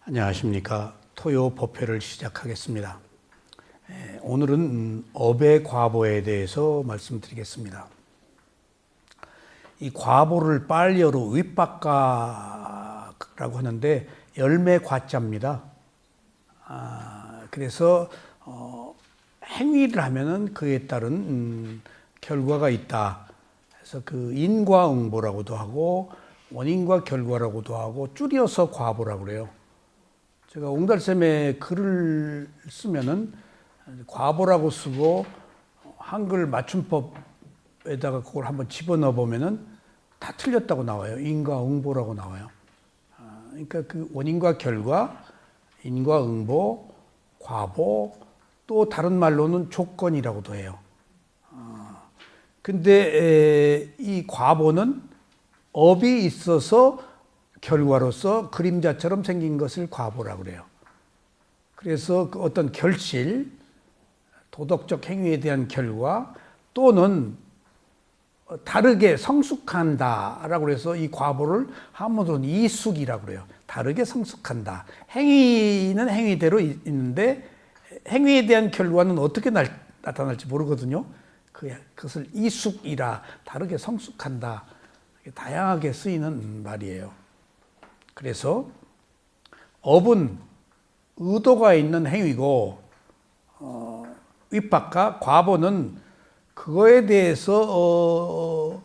안녕하십니까. 토요 법회를 시작하겠습니다. 오늘은 업의 과보에 대해서 말씀드리겠습니다. 이 과보를 빨리어로 윗박가라고 하는데 열매 과자입니다. 그래서 행위를 하면은 그에 따른 결과가 있다. 그래서 그 인과응보라고도 하고 원인과 결과라고도 하고 줄여서 과보라고 그래요. 제가 옹달샘에 글을 쓰면은 과보라고 쓰고 한글 맞춤법에다가 그걸 한번 집어넣어 보면은 다 틀렸다고 나와요. 인과응보라고 나와요. 그러니까 그 원인과 결과, 인과응보, 과보, 또 다른 말로는 조건이라고도 해요. 근데 이 과보는 업이 있어서 결과로서 그림자처럼 생긴 것을 과보라고 그래요. 그래서 그 어떤 결실, 도덕적 행위에 대한 결과 또는 다르게 성숙한다라고 해서 이 과보를 한문으로는 이숙이라고 그래요. 다르게 성숙한다. 행위는 행위대로 있는데 행위에 대한 결과는 어떻게 나타날지 모르거든요. 그것을 이숙이라, 다르게 성숙한다. 다양하게 쓰이는 말이에요. 그래서 업은 의도가 있는 행위고 윗박과 과보는 그거에 대해서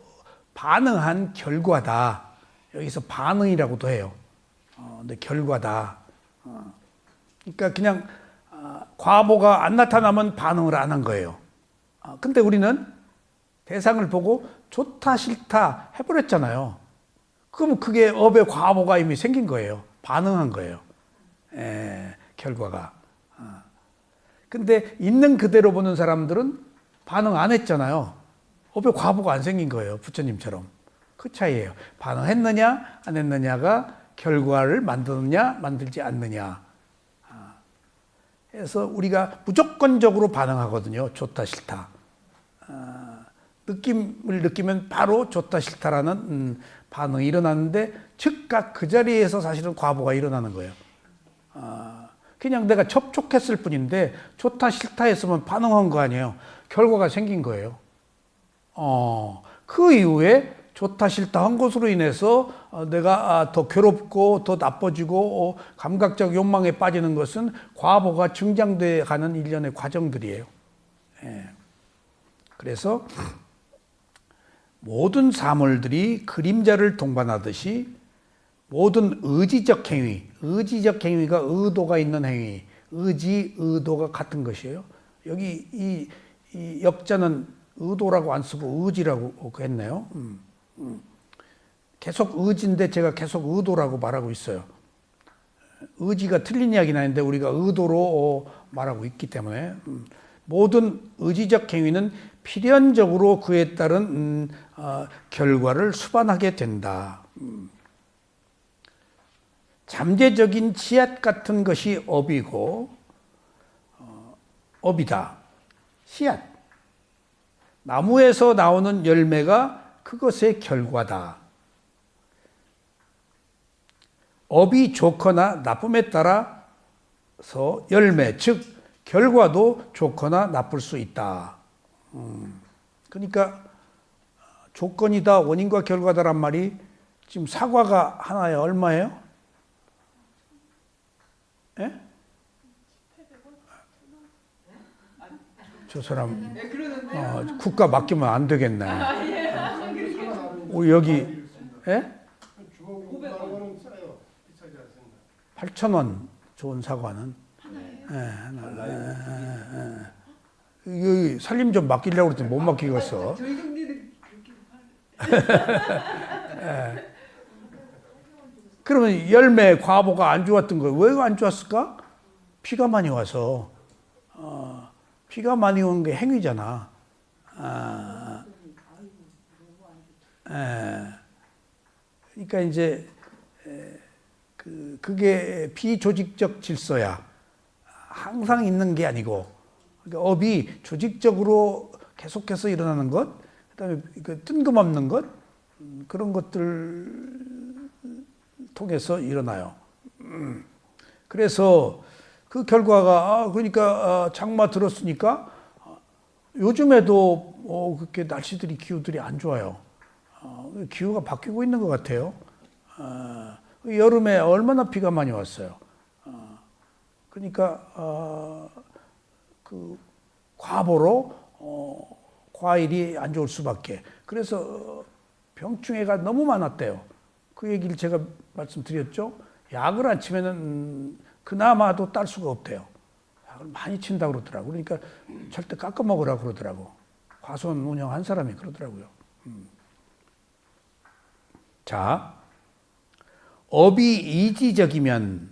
반응한 결과다. 여기서 반응이라고도 해요. 근데 결과다. 그러니까 그냥 과보가 안 나타나면 반응을 안 한 거예요. 근데 우리는 대상을 보고 좋다 싫다 해버렸잖아요. 그럼 그게 업의 과보가 이미 생긴 거예요. 반응한 거예요. 결과가. 근데 있는 그대로 보는 사람들은 반응 안 했잖아요. 업의 과보가 안 생긴 거예요. 부처님처럼. 그 차이예요. 반응했느냐 안 했느냐가 결과를 만드느냐 만들지 않느냐. 그래서 우리가 무조건적으로 반응하거든요. 좋다 싫다. 느낌을 느끼면 바로 좋다 싫다라는 반응이 일어나는데 즉각 그 자리에서 사실은 과보가 일어나는 거예요. 그냥 내가 접촉했을 뿐인데 좋다 싫다 했으면 반응한 거 아니에요. 결과가 생긴 거예요. 그 이후에 좋다 싫다 한 것으로 인해서 내가 더 괴롭고 더 나빠지고 감각적 욕망에 빠지는 것은 과보가 증장돼 가는 일련의 과정들이에요. 그래서 모든 사물들이 그림자를 동반하듯이 모든 의지적 행위가 의도가 있는 행위, 의지, 의도가 같은 것이에요. 여기 이 역자는 의도라고 안 쓰고 의지라고 했네요. 계속 의지인데 제가 계속 의도라고 말하고 있어요. 의지가 틀린 이야기는 아닌데 우리가 의도로 말하고 있기 때문에 모든 의지적 행위는 필연적으로 그에 따른 결과를 수반하게 된다. 잠재적인 씨앗 같은 것이 업이고 업이다. 씨앗. 나무에서 나오는 열매가 그것의 결과다. 업이 좋거나 나쁨에 따라서 열매, 즉 결과도 좋거나 나쁠 수 있다. 그러니까 조건이다, 원인과 결과다란 말이 지금 사과가 하나에 얼마예요? 예? 저 사람 국가 맡기면 안 되겠네. 우리 여기 8,000원 좋은 사과는 여기 살림 좀 맡기려고 그랬더니 못 맡기겠어. 그러면 열매 과보가 안 좋았던 거예요. 왜 안 좋았을까? 비가 많이 와서. 비가 많이 온 게 행위잖아. 그러니까 이제 그게 비조직적 질서야. 항상 있는 게 아니고, 그러니까 업이 조직적으로 계속해서 일어나는 것, 그다음에 그 뜬금없는 것, 그런 것들 통해서 일어나요. 그래서 그 결과가 그러니까 장마 들었으니까 요즘에도 그렇게 날씨들이 기후들이 안 좋아요. 기후가 바뀌고 있는 것 같아요. 여름에 얼마나 비가 많이 왔어요. 그러니까 그 과보로 과일이 안 좋을 수밖에. 그래서 병충해가 너무 많았대요. 그 얘기를 제가 말씀드렸죠. 약을 안 치면은 그나마도 딸 수가 없대요. 약을 많이 친다고 그러더라고. 그러니까 절대 깎아 먹으라고 그러더라고. 과수원 운영한 사람이 그러더라고요. 자, 업이 이지적이면,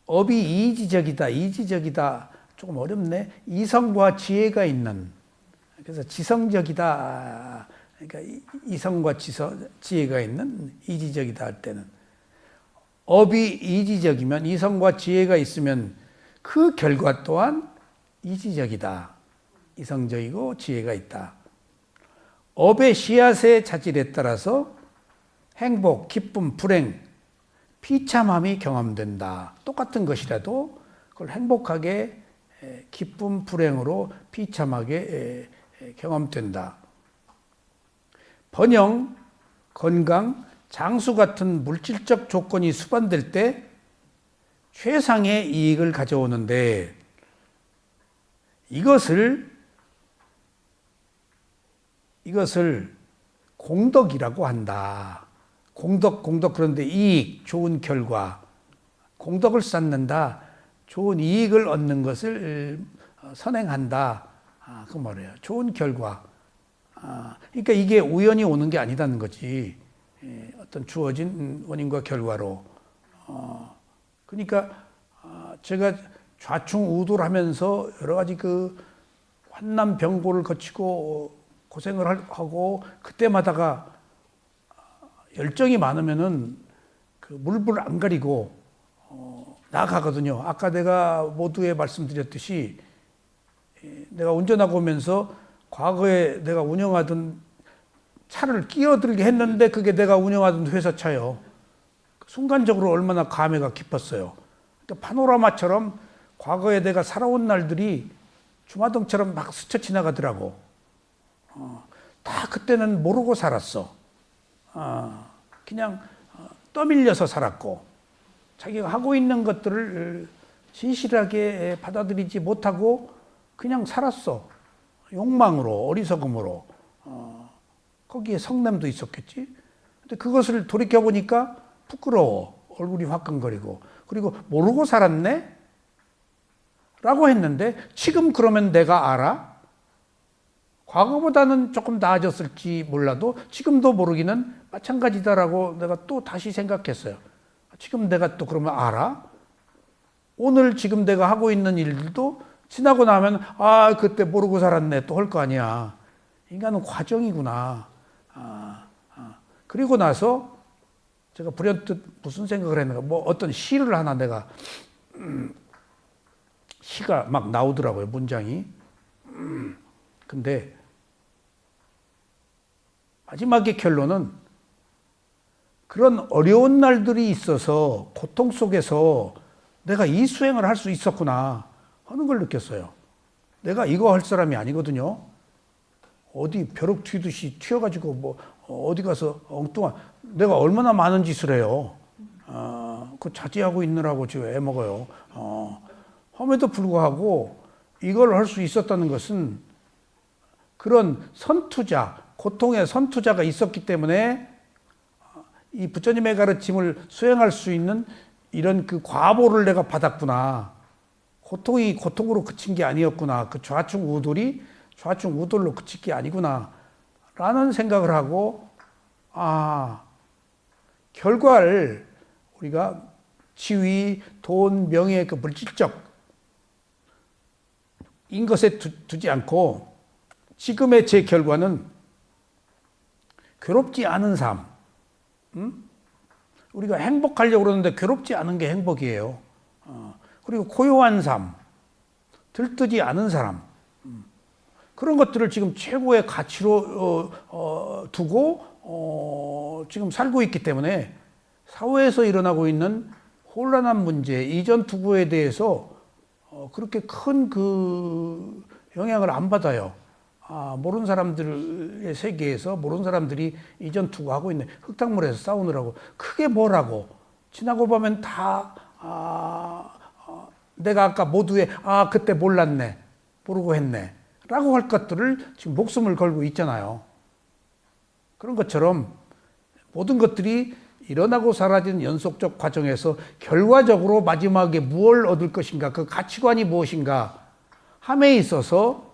업이 이지적이다 조금 어렵네. 이성과 지혜가 있는. 그래서 지성적이다. 그러니까 이성과 지혜가 있는, 이지적이다 할 때는. 업이 이지적이면, 이성과 지혜가 있으면 그 결과 또한 이지적이다. 이성적이고 지혜가 있다. 업의 씨앗의 자질에 따라서 행복, 기쁨, 불행, 비참함이 경험된다. 똑같은 것이라도 그걸 행복하게, 기쁨, 불행으로 비참하게 경험된다. 번영, 건강, 장수 같은 물질적 조건이 수반될 때 최상의 이익을 가져오는데 이것을 공덕이라고 한다. 공덕 그런데 이익, 좋은 결과, 공덕을 쌓는다. 좋은 이익을 얻는 것을 선행한다. 그 말이에요. 좋은 결과. 그러니까 이게 우연히 오는 게 아니다는 거지. 어떤 주어진 원인과 결과로. 그러니까 제가 좌충우돌 하면서 여러 가지 그 환난병고를 거치고 고생을 하고 그때마다가 열정이 많으면은 그 물불 안 가리고 나가거든요. 아까 내가 모두에 말씀드렸듯이 내가 운전하고 오면서 과거에 내가 운영하던 차를 끼어들게 했는데 그게 내가 운영하던 회사 차요. 순간적으로 얼마나 감회가 깊었어요. 그러니까 파노라마처럼 과거에 내가 살아온 날들이 주마등처럼 막 스쳐 지나가더라고. 다 그때는 모르고 살았어. 그냥 떠밀려서 살았고 자기가 하고 있는 것들을 진실하게 받아들이지 못하고 그냥 살았어. 욕망으로, 어리석음으로. 거기에 성냄도 있었겠지. 근데 그것을 돌이켜보니까 부끄러워. 얼굴이 화끈거리고. 그리고 모르고 살았네? 라고 했는데 지금 그러면 내가 알아? 과거보다는 조금 나아졌을지 몰라도 지금도 모르기는 마찬가지다라고 내가 또 다시 생각했어요. 지금 내가 또 그러면 알아? 오늘 지금 내가 하고 있는 일들도 지나고 나면 그때 모르고 살았네 또 할 거 아니야. 인간은 과정이구나. 그리고 나서 제가 불현듯 무슨 생각을 했는가. 뭐 어떤 시를 하나 내가 시가 막 나오더라고요. 문장이. 근데 마지막의 결론은 그런 어려운 날들이 있어서 고통 속에서 내가 이 수행을 할 수 있었구나 하는 걸 느꼈어요. 내가 이거 할 사람이 아니거든요. 어디 벼룩 튀듯이 튀어가지고 뭐 어디 가서 엉뚱한 내가 얼마나 많은 짓을 해요. 그 자제하고 있느라고 지금 애먹어요. 함에도 불구하고 이걸 할 수 있었다는 것은 그런 선투자, 고통의 선투자가 있었기 때문에 이 부처님의 가르침을 수행할 수 있는 이런 그 과보를 내가 받았구나. 고통이 고통으로 그친 게 아니었구나. 그 좌충우돌이 좌충우돌로 그칠 게 아니구나. 라는 생각을 하고, 결과를 우리가 지위, 돈, 명예, 그 물질적 인 것에 두지 않고 지금의 제 결과는 괴롭지 않은 삶. 우리가 행복하려고 그러는데 괴롭지 않은 게 행복이에요. 그리고 고요한 삶, 들뜨지 않은 사람. 그런 것들을 지금 최고의 가치로 두고 지금 살고 있기 때문에 사회에서 일어나고 있는 혼란한 문제, 이전 투구에 대해서 그렇게 큰 그 영향을 안 받아요. 모르는 사람들의 세계에서 모르는 사람들이 이전 투구하고 있네. 흙탕물에서 싸우느라고. 크게 뭐라고. 지나고 보면 다, 내가 아까 모두에, 그때 몰랐네. 모르고 했네. 라고 할 것들을 지금 목숨을 걸고 있잖아요. 그런 것처럼 모든 것들이 일어나고 사라지는 연속적 과정에서 결과적으로 마지막에 무엇을 얻을 것인가, 그 가치관이 무엇인가 함에 있어서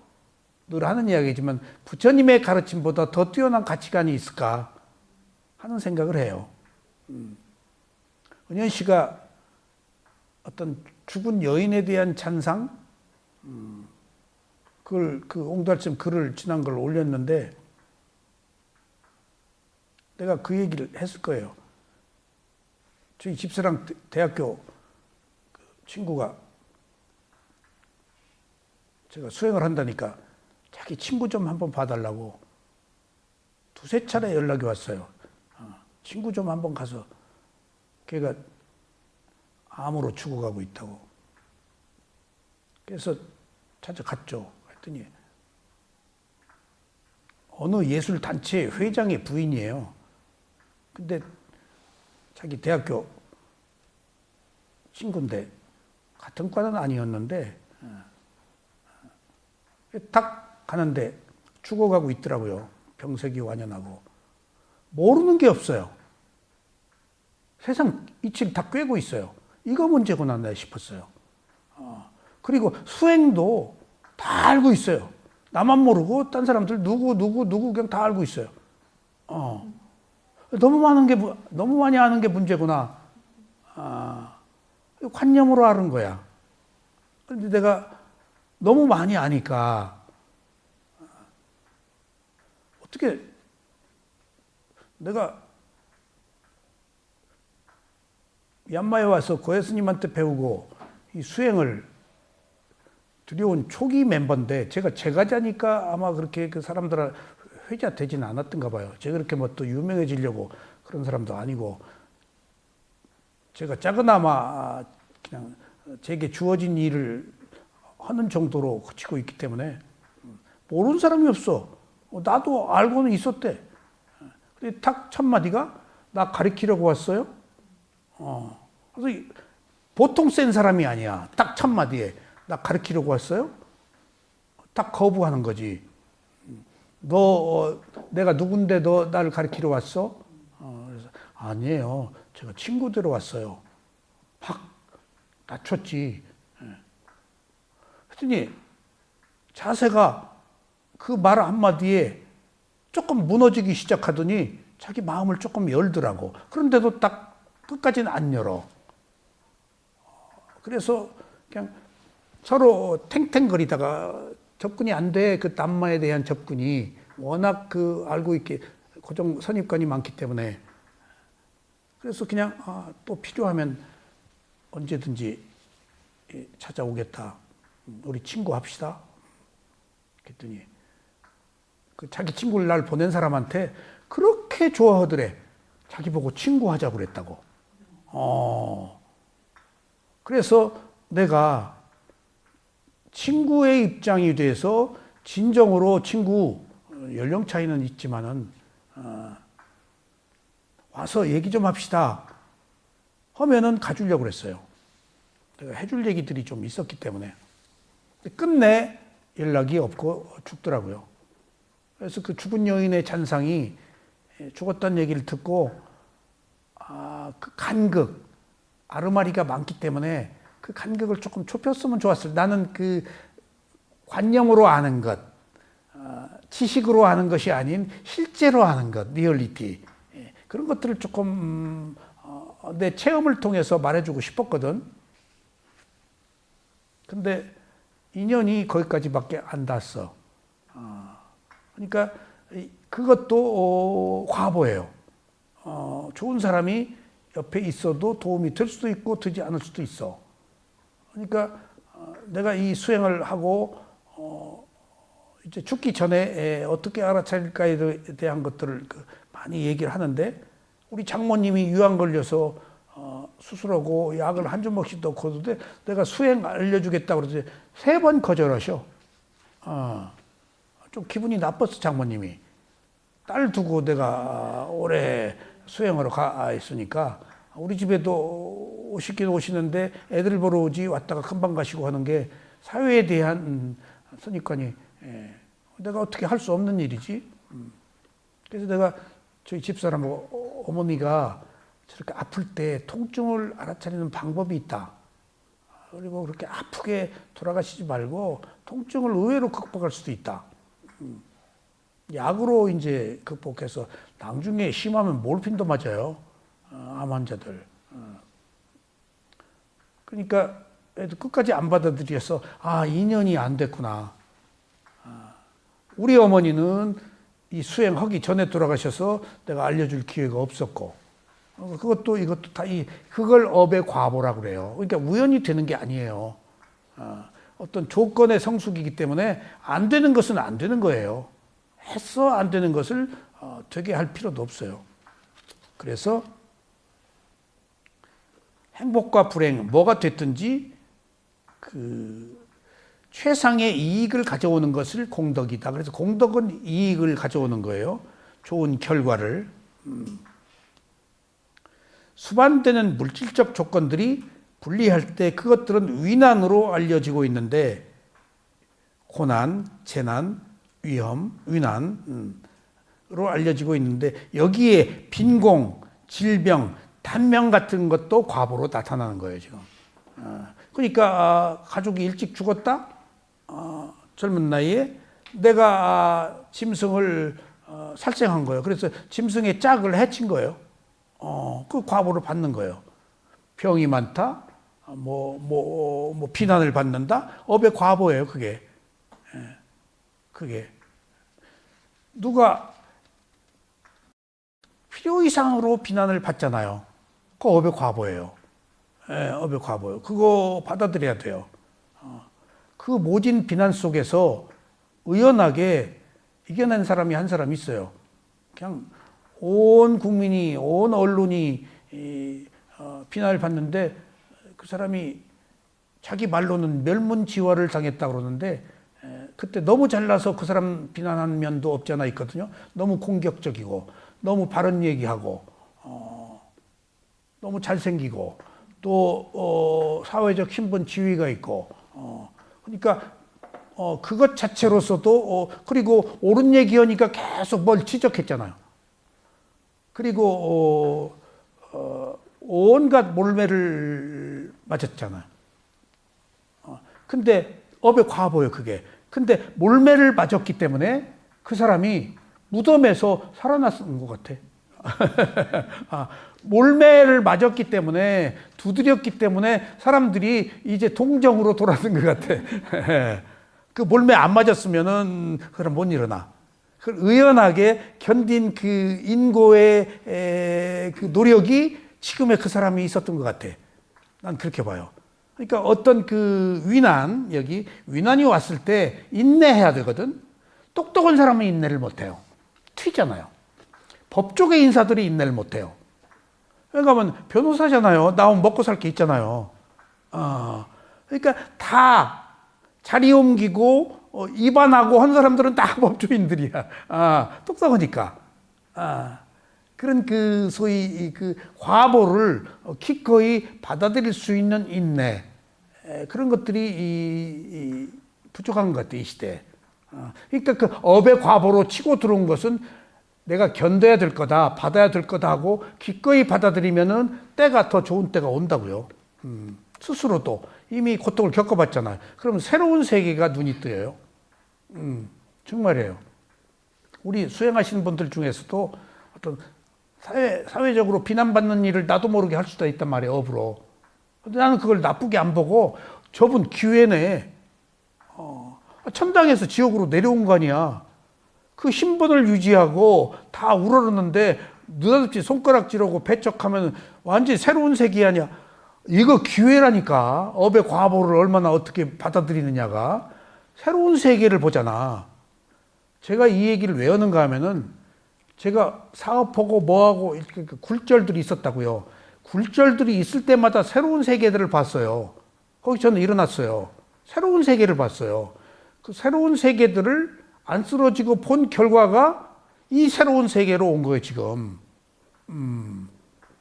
늘 하는 이야기지만 부처님의 가르침보다 더 뛰어난 가치관이 있을까 하는 생각을 해요. 은현 씨가 어떤 죽은 여인에 대한 찬상, 그 옹달샘 글을 지난 걸 올렸는데 내가 그 얘기를 했을 거예요. 저희 집사랑 대학교 친구가 제가 수행을 한다니까 자기 친구 좀 한번 봐달라고 두세 차례 연락이 왔어요. 친구 좀 한번 가서 걔가 암으로 죽어가고 있다고. 그래서 찾아갔죠. 했더니 어느 예술단체 회장의 부인이에요. 근데 자기 대학교 친구인데 같은 과는 아니었는데 딱 가는데 죽어가고 있더라고요. 병색이 완연하고. 모르는 게 없어요. 세상 이치를 다 꿰고 있어요. 이거 문제구나 나 싶었어요. 그리고 수행도 다 알고 있어요. 나만 모르고 딴 사람들 누구 그냥 다 알고 있어요. 너무 많이 아는 게 문제구나. 관념으로 아는 거야. 그런데 내가 너무 많이 아니까 어떻게 내가 얀마에 와서 고해 스님한테 배우고 이 수행을 들여온 초기 멤버인데 제가 제가자니까 아마 그렇게 그 사람들 회자 되지는 않았던가 봐요. 제가 그렇게 뭐 또 유명해지려고 그런 사람도 아니고 제가 작은아마 그냥 제게 주어진 일을 하는 정도로 그치고 있기 때문에 모르는 사람이 없어. 나도 알고는 있었대. 근데 딱 첫 마디가 나 가르치려고 왔어요. 그래서 보통 센 사람이 아니야. 딱 첫 마디에 나 가르치려고 왔어요. 딱 거부하는 거지. 내가 누군데 너 나를 가르치러 왔어? 그래서 아니에요. 제가 친구 데려 왔어요. 확 낮췄지. 그랬더니 자세가 그 말 한마디에 조금 무너지기 시작하더니 자기 마음을 조금 열더라고. 그런데도 딱 끝까지는 안 열어. 그래서 그냥 서로 탱탱거리다가 접근이 안 돼. 그 남마에 대한 접근이 워낙 알고 있게 고정 선입관이 많기 때문에. 그래서 그냥 또 필요하면 언제든지 찾아오겠다. 우리 친구 합시다. 그랬더니 그 자기 친구를 날 보낸 사람한테 그렇게 좋아하더래. 자기 보고 친구하자고 그랬다고. 그래서 내가 친구의 입장이 돼서 진정으로 친구, 연령 차이는 있지만은 와서 얘기 좀 합시다 하면은 가주려고 그랬어요. 내가 해줄 얘기들이 좀 있었기 때문에. 끝내 연락이 없고 죽더라고요. 그래서 그 죽은 여인의 잔상이 죽었다는 얘기를 듣고 그 간극, 아르마리가 많기 때문에 그 간격을 조금 좁혔으면 좋았을. 나는 그 관념으로 아는 것, 지식으로 아는 것이 아닌 실제로 아는 것, 리얼리티. 그런 것들을 조금 내 체험을 통해서 말해주고 싶었거든. 근데 인연이 거기까지밖에 안 닿았어. 그러니까 그것도 과보예요. 좋은 사람이 옆에 있어도 도움이 될 수도 있고 되지 않을 수도 있어. 그러니까 내가 이 수행을 하고 이제 죽기 전에 어떻게 알아차릴까에 대한 것들을 많이 얘기를 하는데 우리 장모님이 유황 걸려서 수술하고 약을 한 주먹씩 넣고도 내가 수행 알려주겠다고 그러더니 3번 거절하셔. 좀 기분이 나빴어, 장모님이. 딸 두고 내가 오래 수행하러 가 있으니까 우리 집에도 오시긴 오시는데 애들 보러 오지 왔다가 금방 가시고 하는 게 사회에 대한 선입관이 내가 어떻게 할 수 없는 일이지. 그래서 내가 저희 집사람 어머니가 저렇게 아플 때 통증을 알아차리는 방법이 있다. 그리고 그렇게 아프게 돌아가시지 말고 통증을 의외로 극복할 수도 있다. 약으로 이제 극복해서 나중에 심하면 몰핀도 맞아요. 암 환자들. 그러니까 애들 끝까지 안 받아들여서 인연이 안 됐구나. 우리 어머니는 이 수행하기 전에 돌아가셔서 내가 알려줄 기회가 없었고, 그것도 이것도 다 그걸 업의 과보라고 그래요. 그러니까 우연히 되는 게 아니에요. 어떤 조건의 성숙이기 때문에 안 되는 것은 안 되는 거예요. 했어 안 되는 것을 되게 할 필요도 없어요. 그래서 행복과 불행 뭐가 됐든지 그 최상의 이익을 가져오는 것을 공덕이다. 그래서 공덕은 이익을 가져오는 거예요. 좋은 결과를. 수반되는 물질적 조건들이 불리할 때 그것들은 위난으로 알려지고 있는데, 고난, 재난, 위험, 위난으로 알려지고 있는데, 여기에 빈공, 질병, 단명 같은 것도 과보로 나타나는 거예요, 지금. 그러니까 가족이 일찍 죽었다? 젊은 나이에 내가 짐승을 살생한 거예요. 그래서 짐승의 짝을 해친 거예요. 그 과보를 받는 거예요. 병이 많다, 비난을 받는다, 업의 과보예요, 그게. 그게. 누가 필요 이상으로 비난을 받잖아요. 그거 업의 과보예요. 업의 과보예요. 그거 받아들여야 돼요. 그 모진 비난 속에서 의연하게 이겨낸 사람이 한 사람 있어요. 그냥 온 국민이, 온 언론이 비난을 받는데 그 사람이 자기 말로는 멸문지화를 당했다 그러는데, 그때 너무 잘나서 그 사람 비난한 면도 없지 않아 있거든요. 너무 공격적이고 너무 바른 얘기하고 너무 잘생기고 또 사회적 신분 지위가 있고 그러니까 그것 자체로서도 그리고 옳은 얘기하니까 계속 뭘 지적했잖아요. 그리고 온갖 몰매를 맞았잖아요. 근데 업의 과보예요, 그게. 근데 몰매를 맞았기 때문에 그 사람이 무덤에서 살아났는 것 같아. 몰매를 맞았기 때문에, 두드렸기 때문에 사람들이 이제 동정으로 돌아선 것 같아. 그 몰매 안 맞았으면은 그 사람 못 일어나. 그걸 의연하게 견딘 그 인고의 그 노력이 지금의 그 사람이 있었던 것 같아. 난 그렇게 봐요. 그러니까 어떤 그 위난, 여기 위난이 왔을 때 인내해야 되거든. 똑똑한 사람은 인내를 못해요. 튀잖아요. 법조계 인사들이 인내를 못해요. 그러니까 변호사잖아요. 나오면 먹고 살 게 있잖아요. 그러니까 다 자리 옮기고 입안하고 한 사람들은 다 법조인들이야. 똑똑하니까. 그런 그 소위 그 과보를 기꺼이 받아들일 수 있는 인내, 그런 것들이 부족한 것 같아, 이 시대에. 그러니까 그 업의 과보로 치고 들어온 것은 내가 견뎌야 될 거다, 받아야 될 거다 하고 기꺼이 받아들이면은 때가 더 좋은 때가 온다고요. 스스로도 이미 고통을 겪어봤잖아요. 그럼 새로운 세계가 눈이 뜨여요. 정말이에요. 우리 수행하시는 분들 중에서도 어떤 사회적으로 비난받는 일을 나도 모르게 할 수도 있단 말이에요, 업으로. 근데 나는 그걸 나쁘게 안 보고 저분 기회네. 천당에서 지옥으로 내려온 거 아니야. 그 신분을 유지하고 다 우러르는데 느닷없이 손가락질하고 배척하면 완전히 새로운 세계 아니야. 이거 기회라니까. 업의 과보를 얼마나 어떻게 받아들이느냐가. 새로운 세계를 보잖아. 제가 이 얘기를 왜 하는가 하면은 제가 사업하고 뭐하고 이렇게 굴절들이 있었다고요. 굴절들이 있을 때마다 새로운 세계들을 봤어요. 거기 저는 일어났어요. 새로운 세계를 봤어요. 그 새로운 세계들을 안 쓰러지고 본 결과가 이 새로운 세계로 온 거예요, 지금.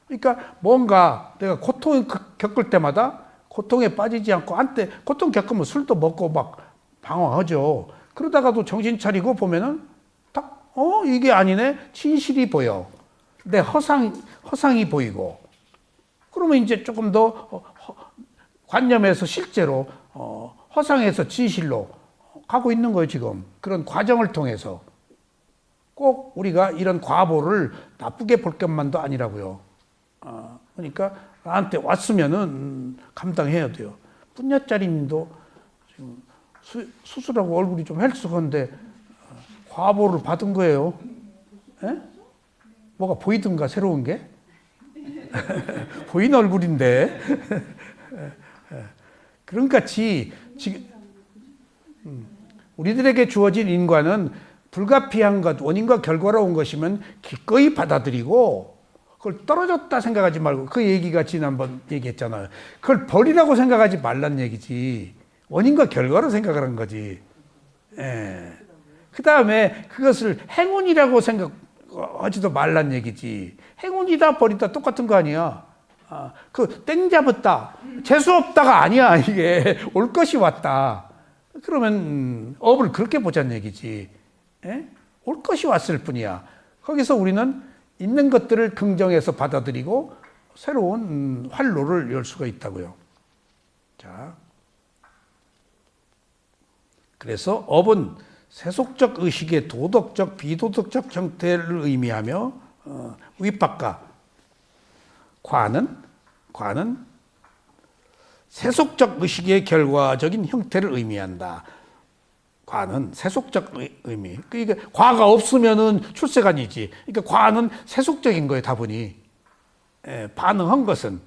그러니까 뭔가 내가 고통을 겪을 때마다 고통에 빠지지 않고 한때 고통 겪으면 술도 먹고 막 방황하죠. 그러다가도 정신 차리고 보면은 딱, 이게 아니네? 진실이 보여. 내 허상이 보이고. 그러면 이제 조금 더 관념에서 실제로 허상에서 진실로 가고 있는 거예요, 지금. 그런 과정을 통해서. 꼭 우리가 이런 과보를 나쁘게 볼 것만도 아니라고요. 그러니까 나한테 왔으면은 감당해야 돼요. 분야짜리님도 지금 수술하고 얼굴이 좀 헬쑥한데 과보를 받은 거예요. 에? 뭐가 보이든가 새로운 게? 보이는 얼굴인데. 그런 같이 지금 우리들에게 주어진 인과는 불가피한 것, 원인과 결과로 온 것이면 기꺼이 받아들이고 그걸 떨어졌다 생각하지 말고 그 얘기가 지난번 얘기했잖아요. 그걸 버리라고 생각하지 말란 얘기지. 원인과 결과로 생각을 한 거지. 예. 그 다음에 그것을 행운이라고 생각하지도 말란 얘기지. 행운이다 버리다 똑같은 거 아니야. 그 땡 잡았다. 재수 없다가 아니야. 이게 올 것이 왔다. 그러면 업을 그렇게 보자는 얘기지. 예? 올 것이 왔을 뿐이야. 거기서 우리는 있는 것들을 긍정해서 받아들이고 새로운 활로를 열 수가 있다고요. 자, 그래서 업은 세속적 의식의 도덕적, 비도덕적 형태를 의미하며 윗박과 과는 세속적 의식의 결과적인 형태를 의미한다. 과는 세속적 의미. 그러니까 과가 없으면은 출세가 아니지. 그러니까 과는 세속적인 거예요, 다분히. 반응한 것은.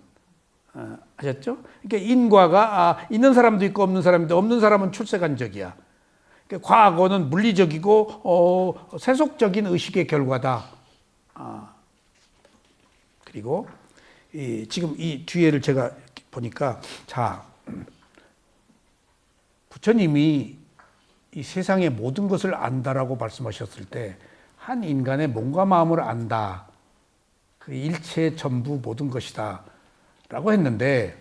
아셨죠? 그러니까 인과가 있는 사람도 있고 없는 사람인데 없는 사람은 출세간적이야. 그러니까 과거는 물리적이고 세속적인 의식의 결과다. 그리고 지금 이 뒤에를 제가 보니까 자 부처님이 이 세상의 모든 것을 안다라고 말씀하셨을 때 한 인간의 몸과 마음을 안다. 그 일체 전부 모든 것이다. 라고 했는데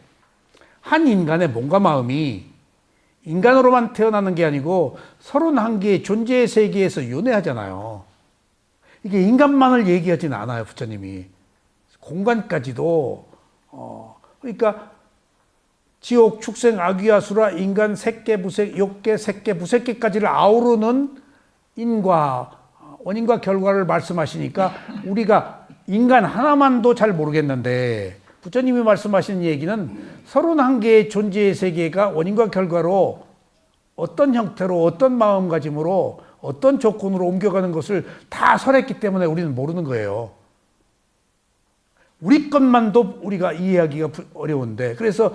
한 인간의 몸과 마음이 인간으로만 태어나는 게 아니고 31개의 존재의 세계에서 윤회하잖아요. 이게 인간만을 얘기하진 않아요, 부처님이. 공간까지도, 그러니까 지옥, 축생, 악귀, 아수라, 인간, 색계, 무색, 욕계, 색계, 무색계까지를 아우르는 인과, 원인과 결과를 말씀하시니까 우리가 인간 하나만도 잘 모르겠는데 부처님이 말씀하시는 얘기는 31개의 존재의 세계가 원인과 결과로 어떤 형태로 어떤 마음가짐으로 어떤 조건으로 옮겨가는 것을 다 설했기 때문에 우리는 모르는 거예요. 우리 것만도 우리가 이해하기가 어려운데 그래서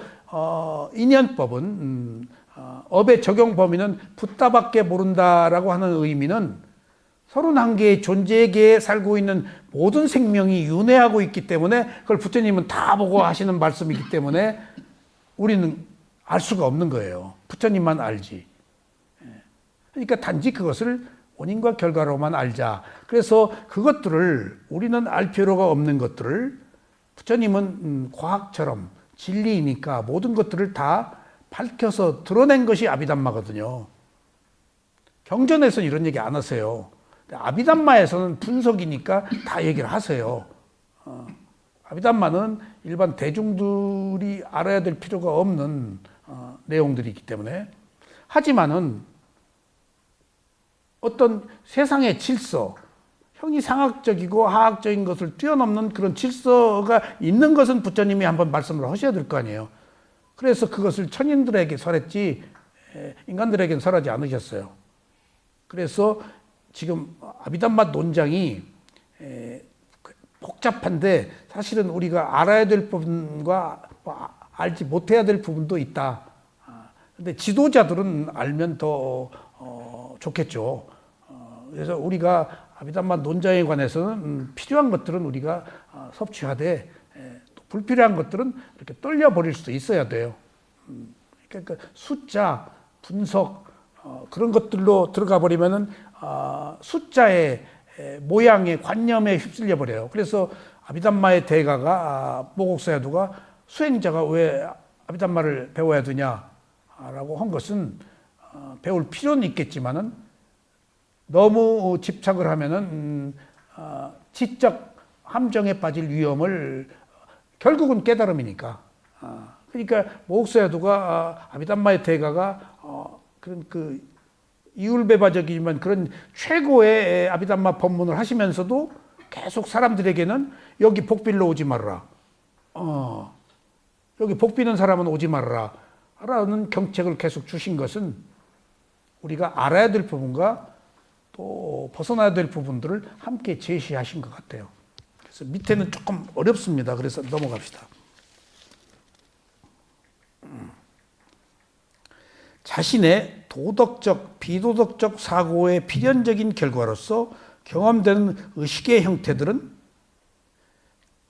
인연법은 업의 적용 범위는 붓다밖에 모른다라고 하는 의미는 31개의 존재계에 살고 있는 모든 생명이 윤회하고 있기 때문에 그걸 부처님은 다 보고 하시는 말씀이기 때문에 우리는 알 수가 없는 거예요. 부처님만 알지. 그러니까 단지 그것을 원인과 결과로만 알자. 그래서 그것들을 우리는 알 필요가 없는 것들을 부처님은 과학처럼 진리이니까 모든 것들을 다 밝혀서 드러낸 것이 아비담마거든요. 경전에서는 이런 얘기 안 하세요. 아비담마에서는 분석이니까 다 얘기를 하세요. 아비담마는 일반 대중들이 알아야 될 필요가 없는 내용들이기 때문에 하지만은 어떤 세상의 질서, 형이상학적이고 하학적인 것을 뛰어넘는 그런 질서가 있는 것은 부처님이 한번 말씀을 하셔야 될 거 아니에요. 그래서 그것을 천인들에게 설했지 인간들에게는 설하지 않으셨어요. 그래서 지금 아비담마 논장이 복잡한데 사실은 우리가 알아야 될 부분과 알지 못해야 될 부분도 있다. 근데 지도자들은 알면 더 좋겠죠. 그래서 우리가 아비담마 논장에 관해서는 필요한 것들은 우리가 섭취하되 불필요한 것들은 이렇게 떨려버릴 수도 있어야 돼요. 그러니까 숫자, 분석, 그런 것들로 들어가 버리면은, 숫자의 모양의 관념에 휩쓸려 버려요. 그래서 아비담마의 대가가, 모곡사야두가 수행자가 왜 아비담마를 배워야 되냐라고 한 것은, 배울 필요는 있겠지만은 너무 집착을 하면은, 지적 함정에 빠질 위험을, 결국은 깨달음이니까. 그러니까 모곡사야두가 아비담마의 대가가 그런 그 이율배반적이지만 그런 최고의 아비담마 법문을 하시면서도 계속 사람들에게는 여기 복빌러 오지 말라. 여기 복비는 사람은 오지 말라. 라는 경책을 계속 주신 것은 우리가 알아야 될 부분과 또 벗어나야 될 부분들을 함께 제시하신 것 같아요. 그래서 밑에는 조금 어렵습니다. 그래서 넘어갑시다. 자신의 도덕적, 비도덕적 사고의 필연적인 결과로서 경험되는 의식의 형태들은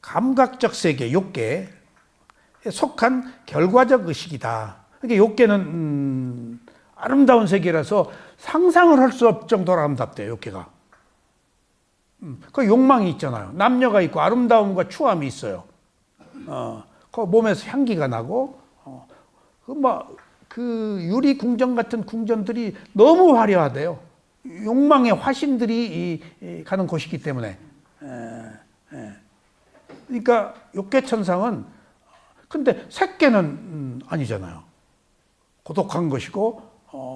감각적 세계, 욕계에 속한 결과적 의식이다. 그러니까 욕계는 아름다운 세계라서 상상을 할 수 없을 정도로 아름답대요, 욕계가. 그 욕망이 있잖아요. 남녀가 있고 아름다움과 추함이 있어요. 그 몸에서 향기가 나고, 그 유리 궁전 같은 궁전들이 너무 화려하대요. 욕망의 화신들이 가는 곳이기 때문에. 그러니까 욕계천상은, 근데 색계는 아니잖아요. 고독한 것이고,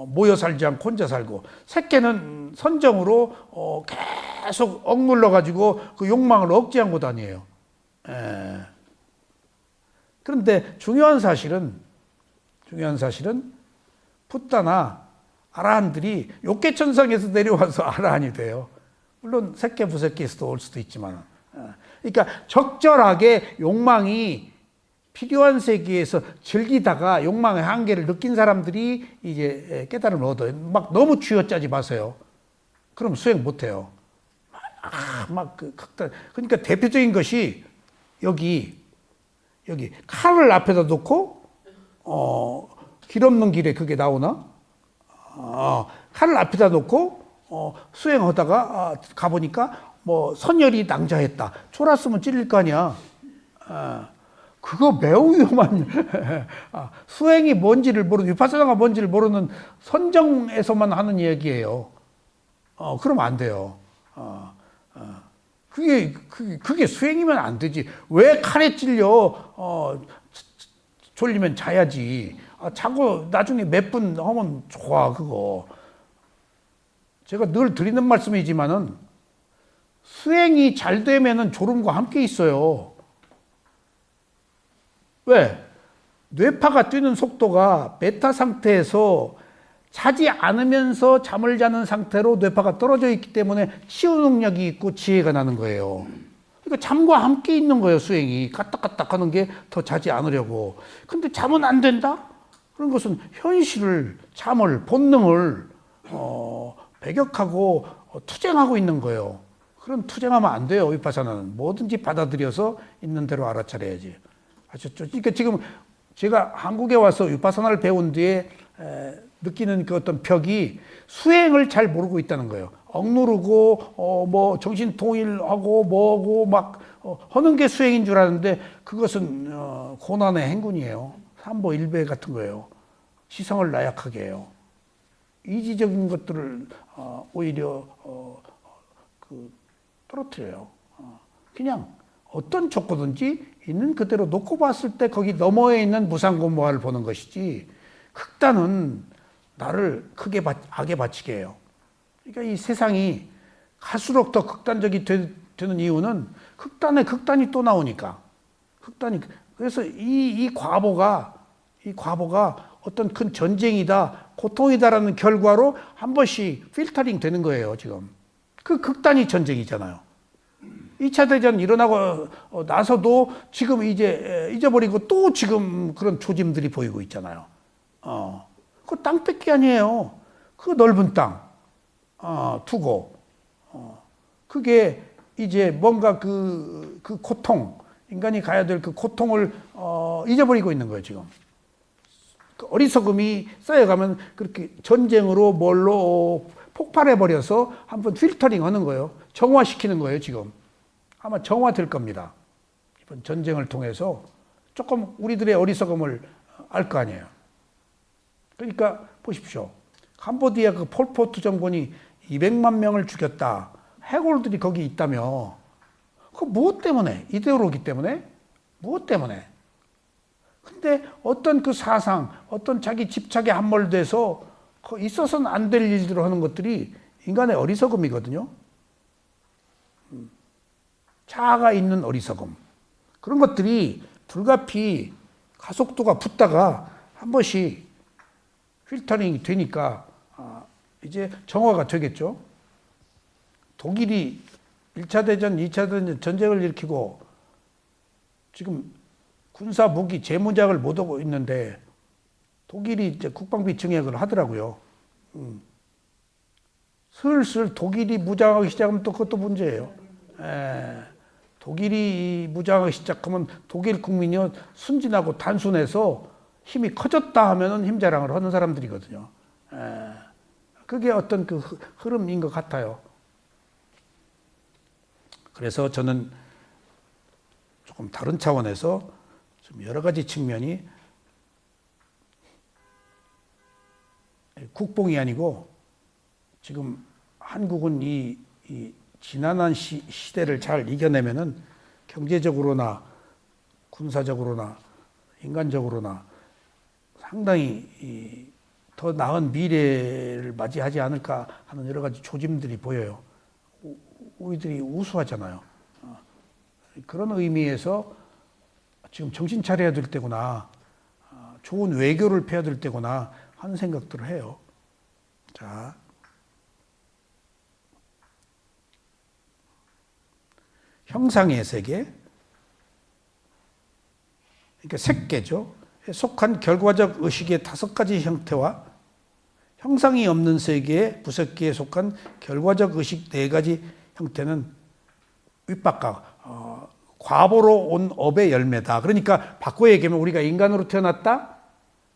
모여 살지 않고 혼자 살고, 색계는 선정으로 계속 억눌러 가지고 그 욕망을 억제한 곳 아니에요. 그런데 중요한 사실은 붓다나 아라한들이 욕계천상에서 내려와서 아라한이 돼요. 물론 색계 부색계에서도 올 수도 있지만, 그러니까 적절하게 욕망이 필요한 세계에서 즐기다가 욕망의 한계를 느낀 사람들이 이제 깨달음을 얻어요. 막 너무 쥐어짜지 마세요. 그럼 수행 못해요. 그러니까 대표적인 것이 여기 칼을 앞에다 놓고 길 없는 길에 그게 나오나? 칼을 앞에다 놓고 수행하다가 가보니까 뭐 선열이 낭자했다. 졸았으면 찔릴 거 아니야. 그거 매우 위험한 수행이 뭔지를 모르는, 위파사나가 뭔지를 모르는 선정에서만 하는 얘기예요. 그러면 안 돼요. 그게 수행이면 안 되지. 왜 칼에 찔려? 졸리면 자야지. 자고 나중에 몇 분 하면 좋아, 그거. 제가 늘 드리는 말씀이지만은 수행이 잘 되면은 졸음과 함께 있어요. 왜? 뇌파가 뛰는 속도가 베타 상태에서 자지 않으면서 잠을 자는 상태로 뇌파가 떨어져 있기 때문에 치유 능력이 있고 지혜가 나는 거예요. 그러니까 잠과 함께 있는 거예요, 수행이. 까딱까딱 하는 게 더 자지 않으려고. 근데 잠은 안 된다? 그런 것은 현실을, 잠을, 본능을 배격하고 투쟁하고 있는 거예요. 그럼 투쟁하면 안 돼요, 위파사나는. 뭐든지 받아들여서 있는 대로 알아차려야지. 아셨죠? 그러니까 지금 제가 한국에 와서 위파사나를 배운 뒤에 느끼는 그 어떤 벽이 수행을 잘 모르고 있다는 거예요. 억누르고 뭐 정신 통일하고 뭐고 막 하는 게 수행인 줄 아는데 그것은 고난의 행군이에요. 삼보일배 같은 거예요. 시성을 나약하게 해요. 이지적인 것들을 오히려 떨어뜨려요. 그냥 어떤 족구든지 있는 그대로 놓고 봤을 때 거기 너머에 있는 무상고무화를 보는 것이지, 극단은 나를 크게 악에 바치게 해요. 그러니까 이 세상이 갈수록 더 극단적이 되는 이유는 극단이 또 나오니까. 그래서 이 과보가 어떤 큰 전쟁이다, 고통이다라는 결과로 한 번씩 필터링 되는 거예요, 지금. 그 극단이 전쟁이잖아요. 2차 대전 일어나고 나서도 지금 이제 잊어버리고 또 지금 그런 조짐들이 보이고 있잖아요. 그 땅 뺏기 아니에요. 그 넓은 땅 두고 그게 이제 뭔가 그 고통, 인간이 가야 될 그 고통을 잊어버리고 있는 거예요, 지금. 그 어리석음이 쌓여가면 그렇게 전쟁으로 뭘로 폭발해버려서 한번 필터링 하는 거예요. 정화시키는 거예요, 지금. 아마 정화될 겁니다. 이번 전쟁을 통해서 조금 우리들의 어리석음을 알 거 아니에요. 그러니까 보십시오. 캄보디아 그 폴포트 정권이 200만 명을 죽였다. 해골들이 거기 있다며. 그 무엇 때문에? 이데올로기 때문에? 무엇 때문에? 근데 어떤 그 사상, 어떤 자기 집착에 함몰돼서 있어서는 안 될 일들을 하는 것들이 인간의 어리석음이거든요. 자아가 있는 어리석음. 그런 것들이 불가피 가속도가 붙다가 한 번씩 필터링이 되니까 이제 정화가 되겠죠. 독일이 1차 대전, 2차 대전 전쟁을 일으키고 지금 군사 무기 재무장을 못 하고 있는데 독일이 이제 국방비 증액을 하더라고요. 슬슬 독일이 무장하기 시작하면 또 그것도 문제예요. 독일이 무장하기 시작하면 독일 국민이 순진하고 단순해서 힘이 커졌다 하면은 힘 자랑을 하는 사람들이거든요. 그게 어떤 그 흐름인 것 같아요. 그래서 저는 조금 다른 차원에서 좀 여러 가지 측면이 국뽕이 아니고 지금 한국은 이 지난한 시대를 잘 이겨내면은 경제적으로나 군사적으로나 인간적으로나 상당히 더 나은 미래를 맞이하지 않을까 하는 여러 가지 조짐들이 보여요. 우리들이 우수하잖아요. 그런 의미에서 지금 정신 차려야 될 때구나, 좋은 외교를 펴야 될 때구나 하는 생각들을 해요. 자, 형상의 세계, 그러니까 색계죠. 속한 결과적 의식의 5가지 형태와 형상이 없는 세계의 부색계에 속한 결과적 의식 4가지 형태는 윗바깥 과보로 온 업의 열매다. 그러니까 바꿔 얘기하면 우리가 인간으로 태어났다.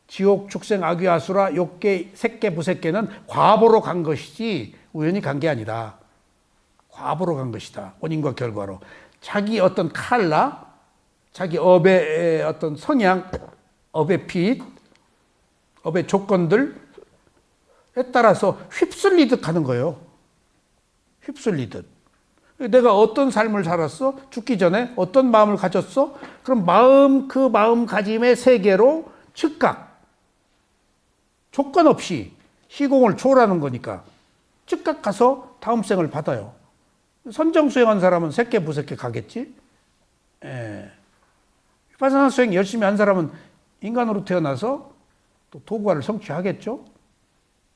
지옥, 축생, 악귀, 아수라, 욕계, 색계, 부색계는 과보로 간 것이지 우연히 간 게 아니다. 과보로 간 것이다. 원인과 결과로. 자기 어떤 칼라, 자기 업의 어떤 성향, 업의 빛, 업의 조건들에 따라서 휩쓸리듯 가는 거예요. 휩쓸리듯. 내가 어떤 삶을 살았어? 죽기 전에 어떤 마음을 가졌어? 그럼 그 마음가짐의 세계로 즉각, 조건 없이 시공을 초월하는 거니까 즉각 가서 다음 생을 받아요. 선정 수행한 사람은 색계 부색계 가겠지? 위파사나 수행 열심히 한 사람은 인간으로 태어나서 또 도구화를 성취하겠죠?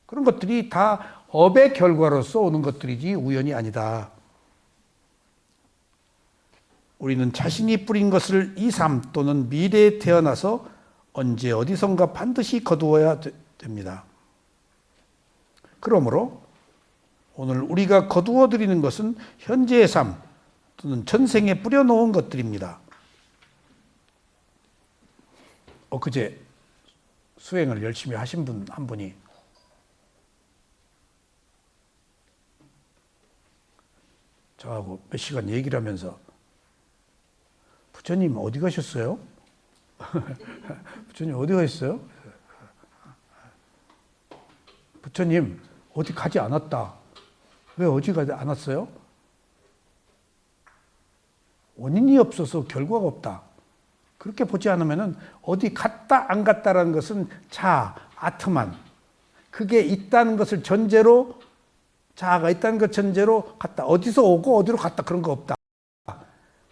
그런 것들이 다 업의 결과로서 오는 것들이지 우연이 아니다. 우리는 자신이 뿌린 것을 이 삶 또는 미래에 태어나서 언제 어디선가 반드시 거두어야 됩니다. 그러므로 오늘 우리가 거두어 드리는 것은 현재의 삶 또는 전생에 뿌려놓은 것들입니다. 엊그제 수행을 열심히 하신 분 한 분이 저하고 몇 시간 얘기를 하면서 부처님 어디 가셨어요? 부처님 어디 가셨어요? 부처님 어디 가지 않았다. 왜 어디 가지 않았어요? 원인이 없어서 결과가 없다. 그렇게 보지 않으면 어디 갔다 안 갔다라는 것은 자아, 아트만. 그게 있다는 것을 전제로, 자아가 있다는 것 전제로 갔다. 어디서 오고 어디로 갔다 그런 거 없다.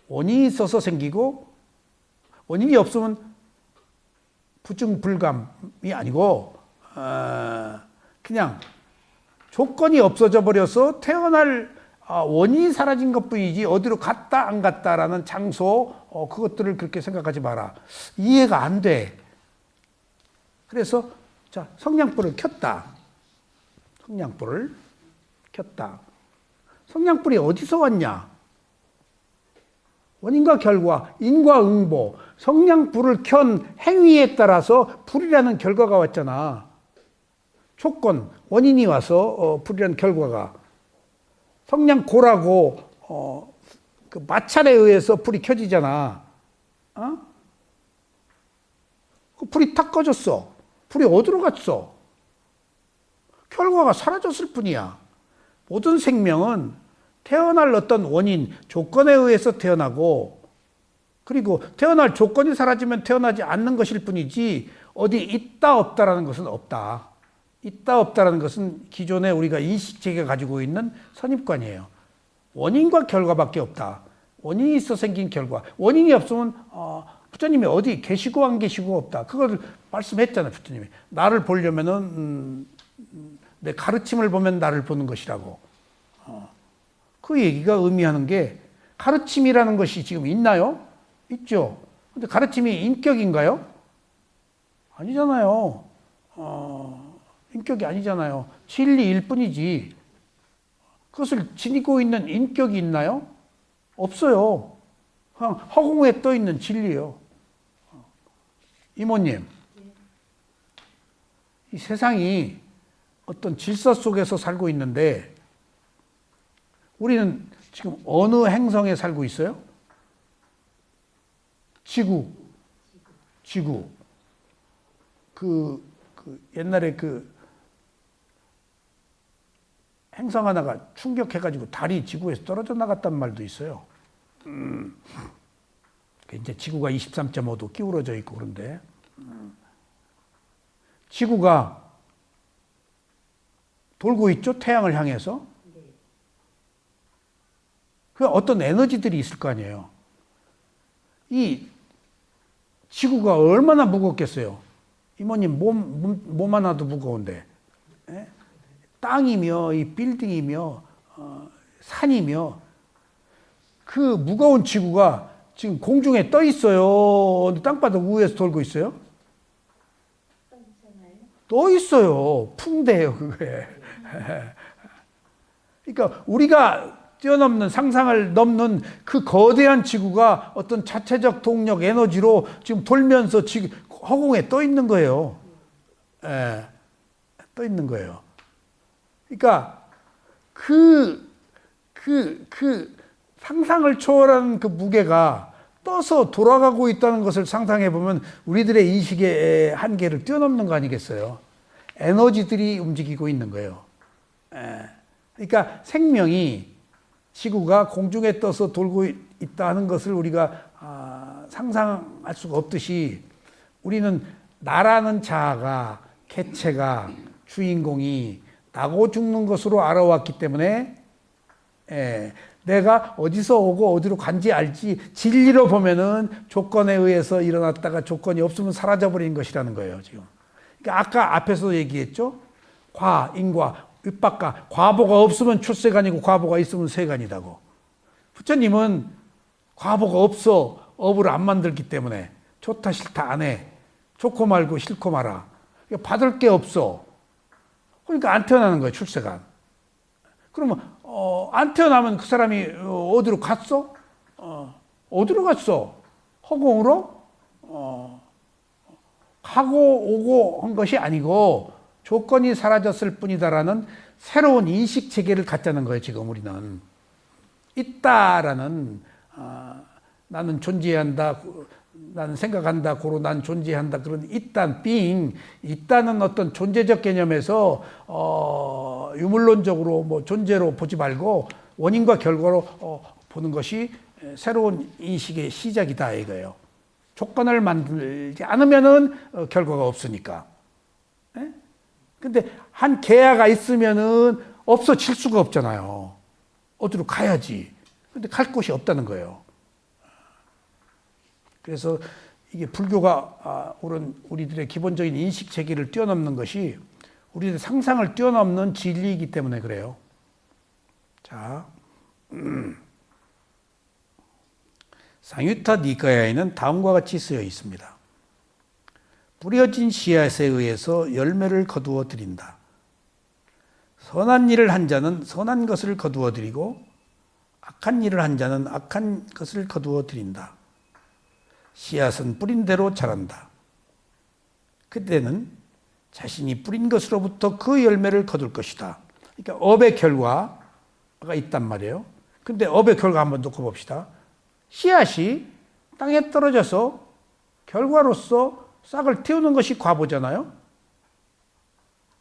원인이 있어서 생기고 원인이 없으면 부증불감이 아니고 그냥 조건이 없어져 버려서 태어날 원인이 사라진 것뿐이지 어디로 갔다 안 갔다라는 장소 그것들을 그렇게 생각하지 마라. 이해가 안 돼. 그래서 자 성냥불을 켰다. 성냥불을 켰다. 성냥불이 어디서 왔냐? 원인과 결과, 인과응보, 성냥 불을 켠 행위에 따라서 불이라는 결과가 왔잖아. 조건, 원인이 와서 불이라는 결과가. 성냥 고라고 그 마찰에 의해서 불이 켜지잖아. 그 불이 탁 꺼졌어. 불이 어디로 갔어? 결과가 사라졌을 뿐이야. 모든 생명은 태어날 어떤 원인, 조건에 의해서 태어나고, 그리고 태어날 조건이 사라지면 태어나지 않는 것일 뿐이지 어디 있다 없다라는 것은 없다. 있다 없다라는 것은 기존에 우리가 인식체계가 가지고 있는 선입관이에요. 원인과 결과밖에 없다. 원인이 있어 생긴 결과. 원인이 없으면 부처님이 어디 계시고 안 계시고 없다. 그걸 말씀했잖아요. 부처님이. 나를 보려면은 내 가르침을 보면 나를 보는 것이라고. 그 얘기가 의미하는 게 가르침이라는 것이 지금 있나요? 있죠. 근데 가르침이 인격인가요? 아니잖아요. 인격이 아니잖아요. 진리일 뿐이지. 그것을 지니고 있는 인격이 있나요? 없어요. 그냥 허공에 떠 있는 진리예요. 이모님, 이 세상이 어떤 질서 속에서 살고 있는데 우리는 지금 어느 행성에 살고 있어요? 지구. 그 옛날에 그 행성 하나가 충격해가지고 달이 지구에서 떨어져 나갔단 말도 있어요. 이제 지구가 23.5도 기울어져 있고 그런데 지구가 돌고 있죠? 태양을 향해서. 그 어떤 에너지들이 있을 거 아니에요. 이 지구가 얼마나 무겁겠어요? 이모님 몸 하나도 무거운데. 예? 땅이며 이 빌딩이며 산이며 그 무거운 지구가 지금 공중에 떠 있어요. 땅바닥 위에서 돌고 있어요? 떠 있어요. 풍대예요, 그게. 그러니까 우리가 뛰어넘는 상상을 넘는 그 거대한 지구가 어떤 자체적 동력 에너지로 지금 돌면서 지금 허공에 떠 있는 거예요. 예, 떠 있는 거예요. 그러니까 그 상상을 초월한 그 무게가 떠서 돌아가고 있다는 것을 상상해 보면 우리들의 인식의 한계를 뛰어넘는 거 아니겠어요? 에너지들이 움직이고 있는 거예요. 예. 그러니까 생명이 지구가 공중에 떠서 돌고 있다는 것을 우리가 상상할 수가 없듯이 우리는 나라는 자아가, 개체가, 주인공이 나고 죽는 것으로 알아왔기 때문에 내가 어디서 오고 어디로 간지 알지 진리로 보면은 조건에 의해서 일어났다가 조건이 없으면 사라져버린 것이라는 거예요, 지금. 그러니까 아까 앞에서 얘기했죠? 과, 인과, 윗박과. 과보가 없으면 출세간이고 과보가 있으면 세간이다고. 부처님은 과보가 없어 업을 안 만들기 때문에 좋다 싫다 안 해. 좋고 말고 싫고 말아. 받을 게 없어. 그러니까 안 태어나는 거예요, 출세간. 그러면 안 태어나면 그 사람이 어디로 갔어? 어디로 갔어? 허공으로? 가고 오고 한 것이 아니고 조건이 사라졌을 뿐이다라는 새로운 인식 체계를 갖자는 거예요, 지금 우리는. 있다라는 나는 존재한다, 나는 생각한다, 고로 난 존재한다, 그런 있단, being, 있다는 어떤 존재적 개념에서 유물론적으로 뭐 존재로 보지 말고 원인과 결과로 보는 것이 새로운 인식의 시작이다 이거예요. 조건을 만들지 않으면은 결과가 없으니까. 예? 근데 한 계야가 있으면은 없어질 수가 없잖아요. 어디로 가야지. 근데 갈 곳이 없다는 거예요. 그래서 이게 불교가 우리들의 기본적인 인식 체계를 뛰어넘는 것이 우리들의 상상을 뛰어넘는 진리이기 때문에 그래요. 자, 상유타 니카야에는 다음과 같이 쓰여 있습니다. 뿌려진 씨앗에 의해서 열매를 거두어 드린다. 선한 일을 한 자는 선한 것을 거두어 드리고 악한 일을 한 자는 악한 것을 거두어 들인다. 씨앗은 뿌린 대로 자란다. 그때는 자신이 뿌린 것으로부터 그 열매를 거둘 것이다. 그러니까 업의 결과가 있단 말이에요. 근데 업의 결과 한번 놓고 봅시다. 씨앗이 땅에 떨어져서 결과로서 싹을 틔우는 것이 과보잖아요.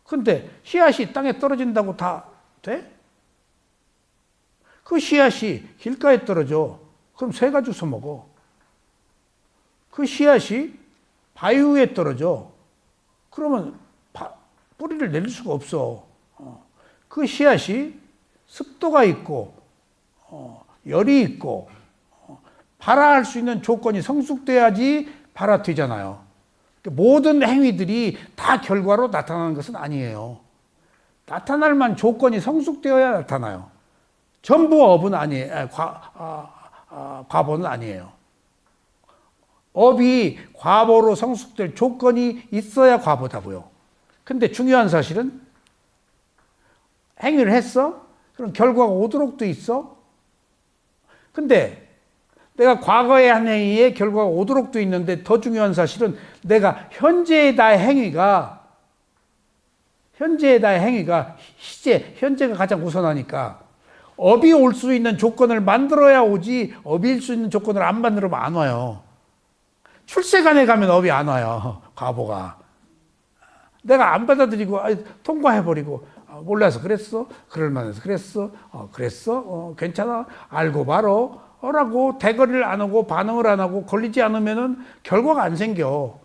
근데 씨앗이 땅에 떨어진다고 다 돼? 그 씨앗이 길가에 떨어져. 그럼 새가 주워 먹어. 그 씨앗이 바위 위에 떨어져. 그러면 뿌리를 내릴 수가 없어. 그 씨앗이 습도가 있고 열이 있고 발화할 수 있는 조건이 성숙돼야지 발화되잖아요. 모든 행위들이 다 결과로 나타나는 것은 아니에요. 나타날 만한 조건이 성숙되어야 나타나요. 전부 업은 아니에요. 과보는 아니에요. 업이 과보로 성숙될 조건이 있어야 과보다고요. 근데 중요한 사실은 행위를 했어? 그럼 결과가 오도록 돼 있어? 근데 내가 과거에 한 행위에 결과가 오도록 돼 있는데 더 중요한 사실은 내가 현재의 나의 행위가 현재가 가장 우선하니까 업이 올 수 있는 조건을 만들어야 오지 업일 수 있는 조건을 안 만들면 안 와요. 출세관에 가면 업이 안 와요. 과보가. 내가 안 받아들이고 통과해버리고 몰라서 그랬어? 그럴만해서 그랬어? 그랬어? 괜찮아? 알고 바로 라고 대거리를 안 하고 반응을 안 하고 걸리지 않으면은 결과가 안 생겨.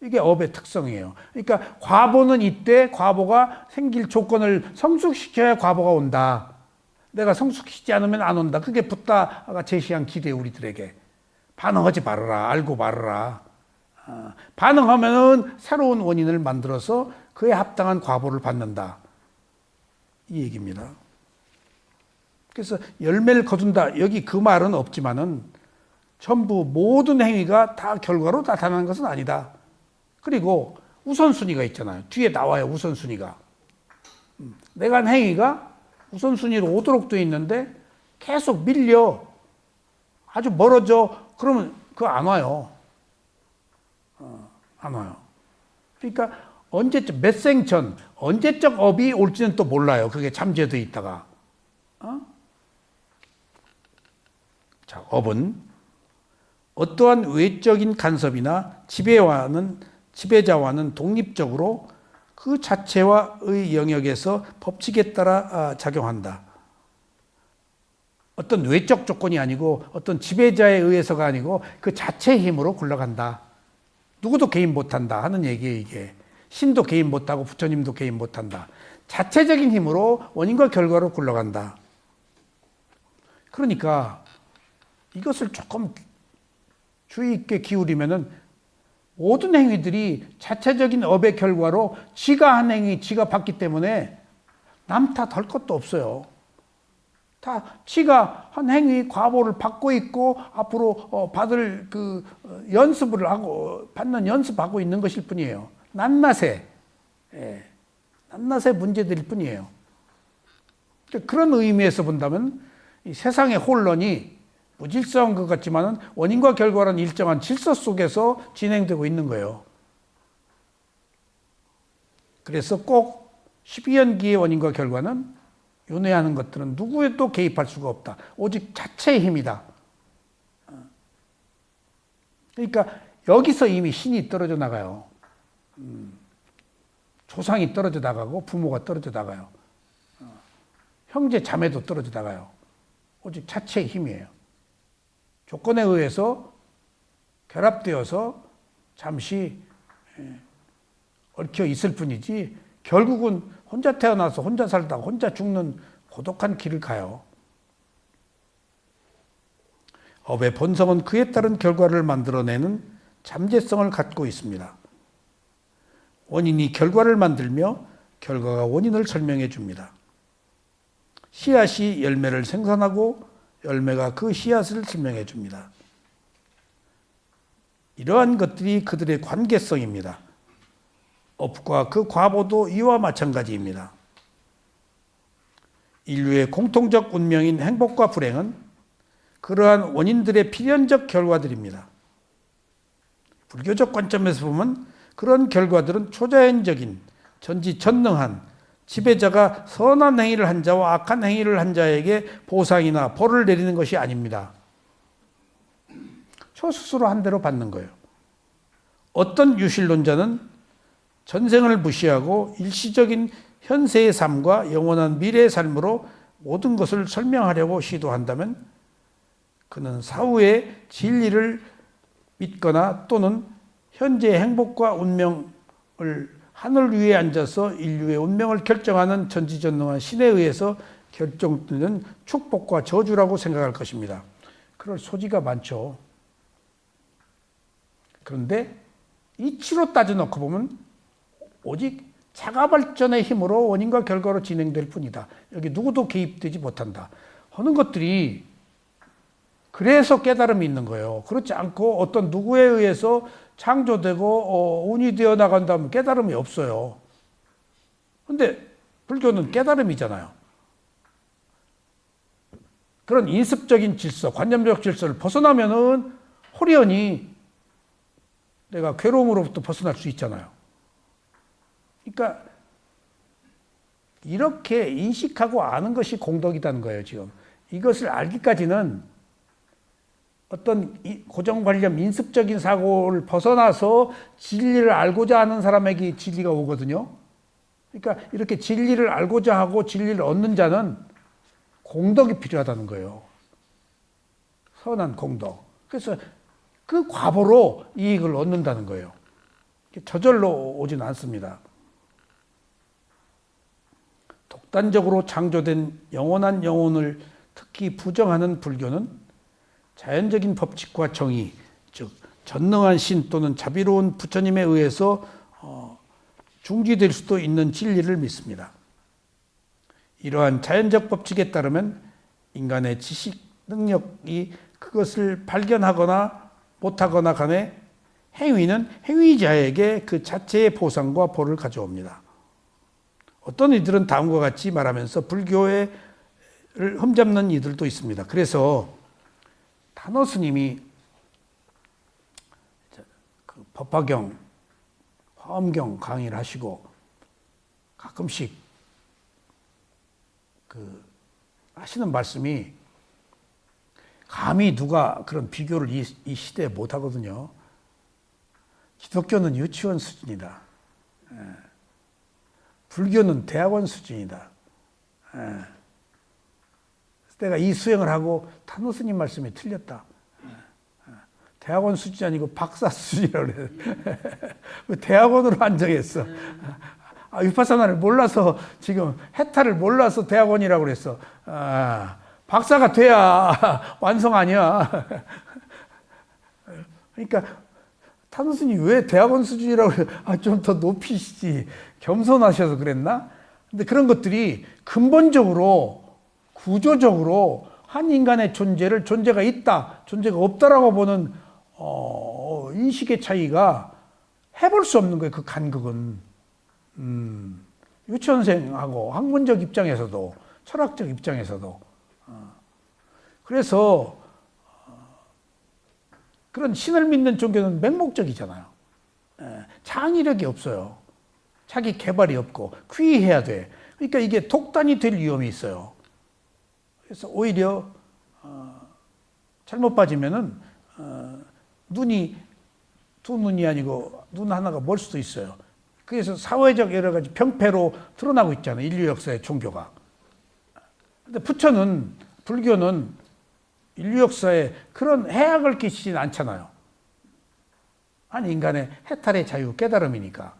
이게 업의 특성이에요. 그러니까 과보는 이때 과보가 생길 조건을 성숙시켜야 과보가 온다. 내가 성숙시키지 않으면 안 온다. 그게 붓다가 제시한 길이에요, 우리들에게. 반응하지 말아라. 알고 말아라. 반응하면은 새로운 원인을 만들어서 그에 합당한 과보를 받는다. 이 얘기입니다. 그래서 열매를 거둔다. 여기 그 말은 없지만은 전부 모든 행위가 다 결과로 나타나는 것은 아니다. 그리고 우선순위가 있잖아요. 뒤에 나와요, 우선순위가. 내가 한 행위가 우선순위로 오도록 되어 있는데 계속 밀려. 아주 멀어져. 그러면 그거 안 와요. 안 와요. 그러니까 언제쯤, 몇 생 전, 언제적 업이 올지는 또 몰라요. 그게 잠재되어 있다가. 자, 업은 어떠한 외적인 간섭이나 지배자와는 독립적으로 그 자체와의 영역에서 법칙에 따라 작용한다. 어떤 외적 조건이 아니고 어떤 지배자에 의해서가 아니고 그 자체의 힘으로 굴러간다. 누구도 개입 못한다 하는 얘기예요, 이게. 신도 개입 못하고 부처님도 개입 못한다. 자체적인 힘으로 원인과 결과로 굴러간다. 그러니까 이것을 조금 주의 있게 기울이면은 모든 행위들이 자체적인 업의 결과로 지가 한 행위, 지가 받기 때문에 남 탓할 것도 없어요. 다 지가 한 행위 과보를 받고 있고 앞으로 받을 그 연습을 하고 받는 연습하고 있는 것일 뿐이에요. 낱낱의 문제들일 뿐이에요. 그런 의미에서 본다면 이 세상의 혼론이 무질서한 것 같지만은 원인과 결과라는 일정한 질서 속에서 진행되고 있는 거예요. 그래서 꼭 12연기의 원인과 결과는 윤회하는 것들은 누구에도 개입할 수가 없다. 오직 자체의 힘이다. 그러니까 여기서 이미 신이 떨어져 나가요. 조상이 떨어져 나가고 부모가 떨어져 나가요. 형제 자매도 떨어져 나가요. 오직 자체의 힘이에요. 조건에 의해서 결합되어서 잠시 얽혀 있을 뿐이지 결국은 혼자 태어나서 혼자 살다가 혼자 죽는 고독한 길을 가요. 업의 본성은 그에 따른 결과를 만들어내는 잠재성을 갖고 있습니다. 원인이 결과를 만들며 결과가 원인을 설명해 줍니다. 씨앗이 열매를 생산하고 열매가 그 씨앗을 설명해 줍니다. 이러한 것들이 그들의 관계성입니다. 업과 그 과보도 이와 마찬가지입니다. 인류의 공통적 운명인 행복과 불행은 그러한 원인들의 필연적 결과들입니다. 불교적 관점에서 보면 그런 결과들은 초자연적인 전지전능한 지배자가 선한 행위를 한 자와 악한 행위를 한 자에게 보상이나 벌을 내리는 것이 아닙니다. 저 스스로 한 대로 받는 거예요. 어떤 유실론자는 전생을 무시하고 일시적인 현세의 삶과 영원한 미래의 삶으로 모든 것을 설명하려고 시도한다면 그는 사후의 진리를 믿거나 또는 현재의 행복과 운명을 하늘 위에 앉아서 인류의 운명을 결정하는 전지전능한 신에 의해서 결정되는 축복과 저주라고 생각할 것입니다. 그럴 소지가 많죠. 그런데 이치로 따져놓고 보면 오직 자가발전의 힘으로 원인과 결과로 진행될 뿐이다. 여기 누구도 개입되지 못한다. 하는 것들이 그래서 깨달음이 있는 거예요. 그렇지 않고 어떤 누구에 의해서 창조되고 운이 되어 나간다면 깨달음이 없어요. 그런데 불교는 깨달음이잖아요. 그런 인습적인 질서, 관념적 질서를 벗어나면은 호련히 내가 괴로움으로부터 벗어날 수 있잖아요. 그러니까 이렇게 인식하고 아는 것이 공덕이라는 거예요, 지금. 이것을 알기까지는 어떤 고정관념, 인습적인 사고를 벗어나서 진리를 알고자 하는 사람에게 진리가 오거든요. 그러니까 이렇게 진리를 알고자 하고 진리를 얻는 자는 공덕이 필요하다는 거예요. 선한 공덕. 그래서 그 과보로 이익을 얻는다는 거예요. 저절로 오진 않습니다. 독단적으로 창조된 영원한 영혼을 특히 부정하는 불교는 자연적인 법칙과 정의, 즉 전능한 신 또는 자비로운 부처님에 의해서 중지될 수도 있는 진리를 믿습니다. 이러한 자연적 법칙에 따르면 인간의 지식 능력이 그것을 발견하거나 못하거나 간에 행위는 행위자에게 그 자체의 보상과 벌을 가져옵니다. 어떤 이들은 다음과 같이 말하면서 불교를 흠잡는 이들도 있습니다. 그래서 단호 스님이 그 법화경, 화엄경 강의를 하시고 가끔씩 그 하시는 말씀이 감히 누가 그런 비교를 이 시대에 못 하거든요. 기독교는 유치원 수준이다. 불교는 대학원 수준이다. 내가 이 수행을 하고 탄호 스님 말씀이 틀렸다. 대학원 수준이 아니고 박사 수준이라고 그래요. 대학원으로 한정했어. 위파사나를 몰라서 지금 해탈을 몰라서 대학원이라고 그랬어. 박사가 돼야 완성 아니야. 그러니까 탄호 스님이 왜 대학원 수준이라고 그래요? 좀 더 높이시지. 겸손하셔서 그랬나? 근데 그런 것들이 근본적으로 구조적으로 한 인간의 존재가 있다, 존재가 없다라고 보는 인식의 차이가 해볼 수 없는 거예요. 그 간극은. 유치원생하고 학문적 입장에서도 철학적 입장에서도. 그래서 그런 신을 믿는 종교는 맹목적이잖아요. 창의력이 없어요. 자기 개발이 없고 귀해야 돼. 그러니까 이게 독단이 될 위험이 있어요. 그래서 오히려 잘못 빠지면은 눈이 두 눈이 아니고 눈 하나가 멀 수도 있어요. 그래서 사회적 여러 가지 병폐로 드러나고 있잖아요. 인류 역사의 종교가. 근데 불교는 인류 역사에 그런 해악을 끼치진 않잖아요. 아니 인간의 해탈의 자유, 깨달음이니까.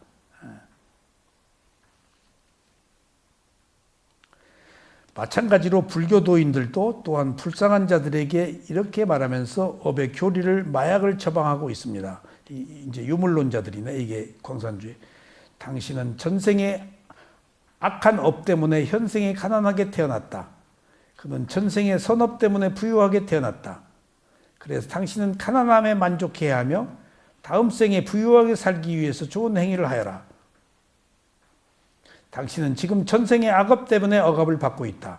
마찬가지로 불교도인들도 또한 불쌍한 자들에게 이렇게 말하면서 업의 교리를 마약을 처방하고 있습니다. 이제 유물론자들이네, 이게 광산주의. 당신은 전생의 악한 업 때문에 현생에 가난하게 태어났다. 그는 전생의 선업 때문에 부유하게 태어났다. 그래서 당신은 가난함에 만족해야 하며 다음 생에 부유하게 살기 위해서 좋은 행위를 하여라. 당신은 지금 전생의 악업 때문에 억압을 받고 있다.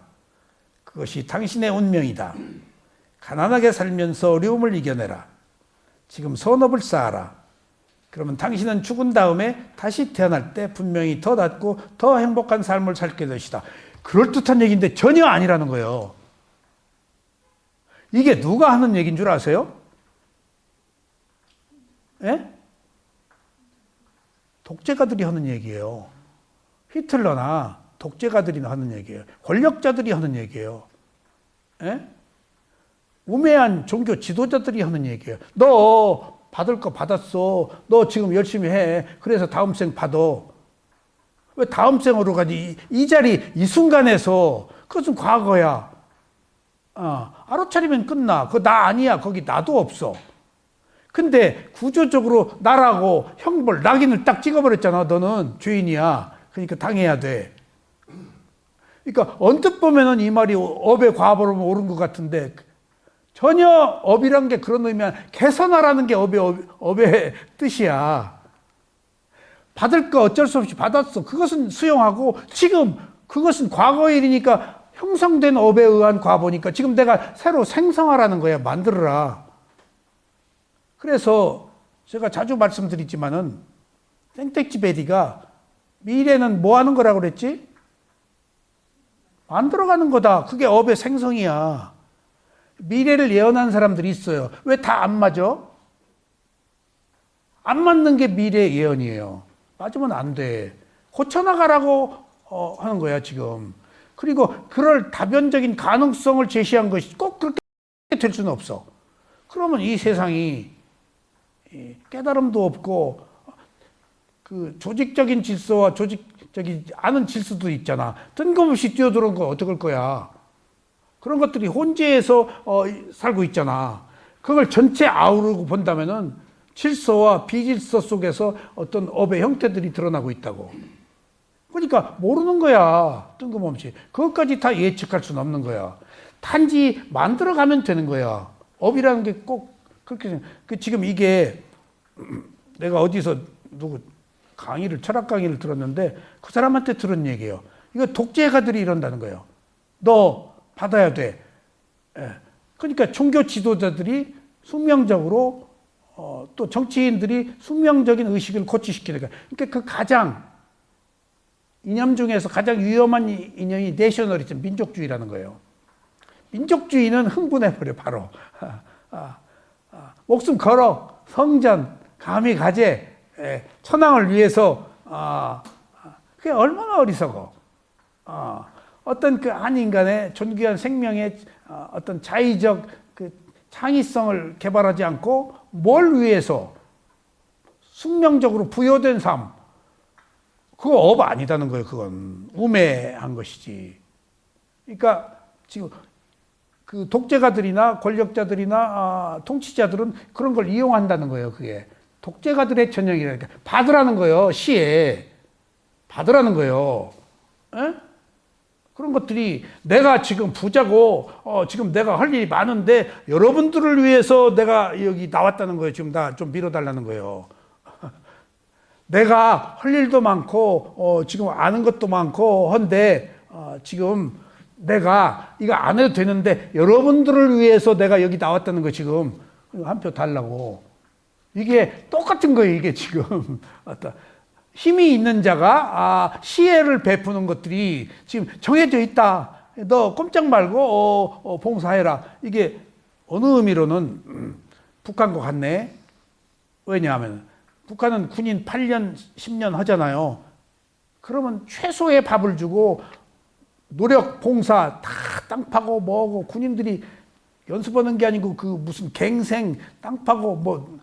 그것이 당신의 운명이다. 가난하게 살면서 어려움을 이겨내라. 지금 선업을 쌓아라. 그러면 당신은 죽은 다음에 다시 태어날 때 분명히 더 낫고 더 행복한 삶을 살게 되시다. 그럴듯한 얘기인데 전혀 아니라는 거예요. 이게 누가 하는 얘기인 줄 아세요? 예? 독재가들이 하는 얘기예요. 히틀러나 독재가들이 하는 얘기예요. 권력자들이 하는 얘기예요. 예? 우매한 종교 지도자들이 하는 얘기예요. 너 받을 거 받았어. 너 지금 열심히 해. 그래서 다음 생 받아. 왜 다음 생으로 가지? 이 자리, 이 순간에서 그것은 과거야. 알아차리면 끝나. 그거 나 아니야. 거기 나도 없어. 근데 구조적으로 나라고 형벌, 낙인을 딱 찍어버렸잖아. 너는 죄인이야. 그러니까 당해야 돼. 그러니까 언뜻 보면은 이 말이 업의 과보로 옳은 것 같은데 전혀 업이란 게 그런 의미야. 개선하라는 게 업의 뜻이야. 받을 거 어쩔 수 없이 받았어. 그것은 수용하고 지금 그것은 과거의 일이니까 형성된 업에 의한 과보니까 지금 내가 새로 생성하라는 거야. 만들어라. 그래서 제가 자주 말씀드리지만은 땡땡지 베리가 미래는 뭐 하는 거라고 그랬지? 만들어가는 거다. 그게 업의 생성이야. 미래를 예언한 사람들이 있어요. 왜 다 안 맞아? 안 맞는 게 미래 예언이에요. 맞으면 안 돼. 고쳐나가라고 하는 거야, 지금. 그리고 그럴 다변적인 가능성을 제시한 것이 꼭 그렇게 될 수는 없어. 그러면 이 세상이 깨달음도 없고 그 조직적인 질서와 조직적인 않은 질서도 있잖아. 뜬금없이 뛰어들어온 거 어떡할 거야. 그런 것들이 혼재해서 살고 있잖아. 그걸 전체 아우르고 본다면은 질서와 비질서 속에서 어떤 업의 형태들이 드러나고 있다고. 그러니까 모르는 거야. 뜬금없이. 그것까지 다 예측할 수는 없는 거야. 단지 만들어가면 되는 거야. 업이라는 게 꼭 그렇게. 지금 이게 내가 어디서 누구 철학 강의를 들었는데 그 사람한테 들은 얘기예요. 이거 독재가들이 이런다는 거예요. 너 받아야 돼. 그러니까 종교 지도자들이 숙명적으로 또 정치인들이 숙명적인 의식을 고취시키는 거예요. 그러니까 그 가장 이념 중에서 가장 위험한 이념이 내셔널리즘, 민족주의라는 거예요. 민족주의는 흥분해버려 바로. 목숨 걸어, 성전, 감히 가재, 천황을 위해서 그게 얼마나 어리석어. 어떤 그 한 인간의 존귀한 생명의 어떤 자의적 그 창의성을 개발하지 않고 뭘 위해서 숙명적으로 부여된 삶, 그거 업 아니다는 거예요. 그건 우매한 것이지. 그러니까 지금 그 독재가들이나 권력자들이나 통치자들은 그런 걸 이용한다는 거예요. 그게 독재가들의 전형이라니까. 받으라는 거예요. 시에 받으라는 거예요. 에? 그런 것들이 내가 지금 부자고 지금 내가 할 일이 많은데 여러분들을 위해서 내가 여기 나왔다는 거예요. 지금 나 좀 밀어달라는 거예요. 내가 할 일도 많고 지금 아는 것도 많고 한데 지금 내가 이거 안 해도 되는데 여러분들을 위해서 내가 여기 나왔다는 거 지금 한 표 달라고. 이게 똑같은 거예요. 이게 지금 힘이 있는 자가 시혜를 베푸는 것들이 지금 정해져 있다. 너 꼼짝 말고 봉사해라. 이게 어느 의미로는 북한과 같네. 왜냐하면 북한은 군인 8년, 10년 하잖아요. 그러면 최소의 밥을 주고 노력, 봉사 다 땅 파고 뭐고 군인들이 연습하는 게 아니고 그 무슨 갱생 땅 파고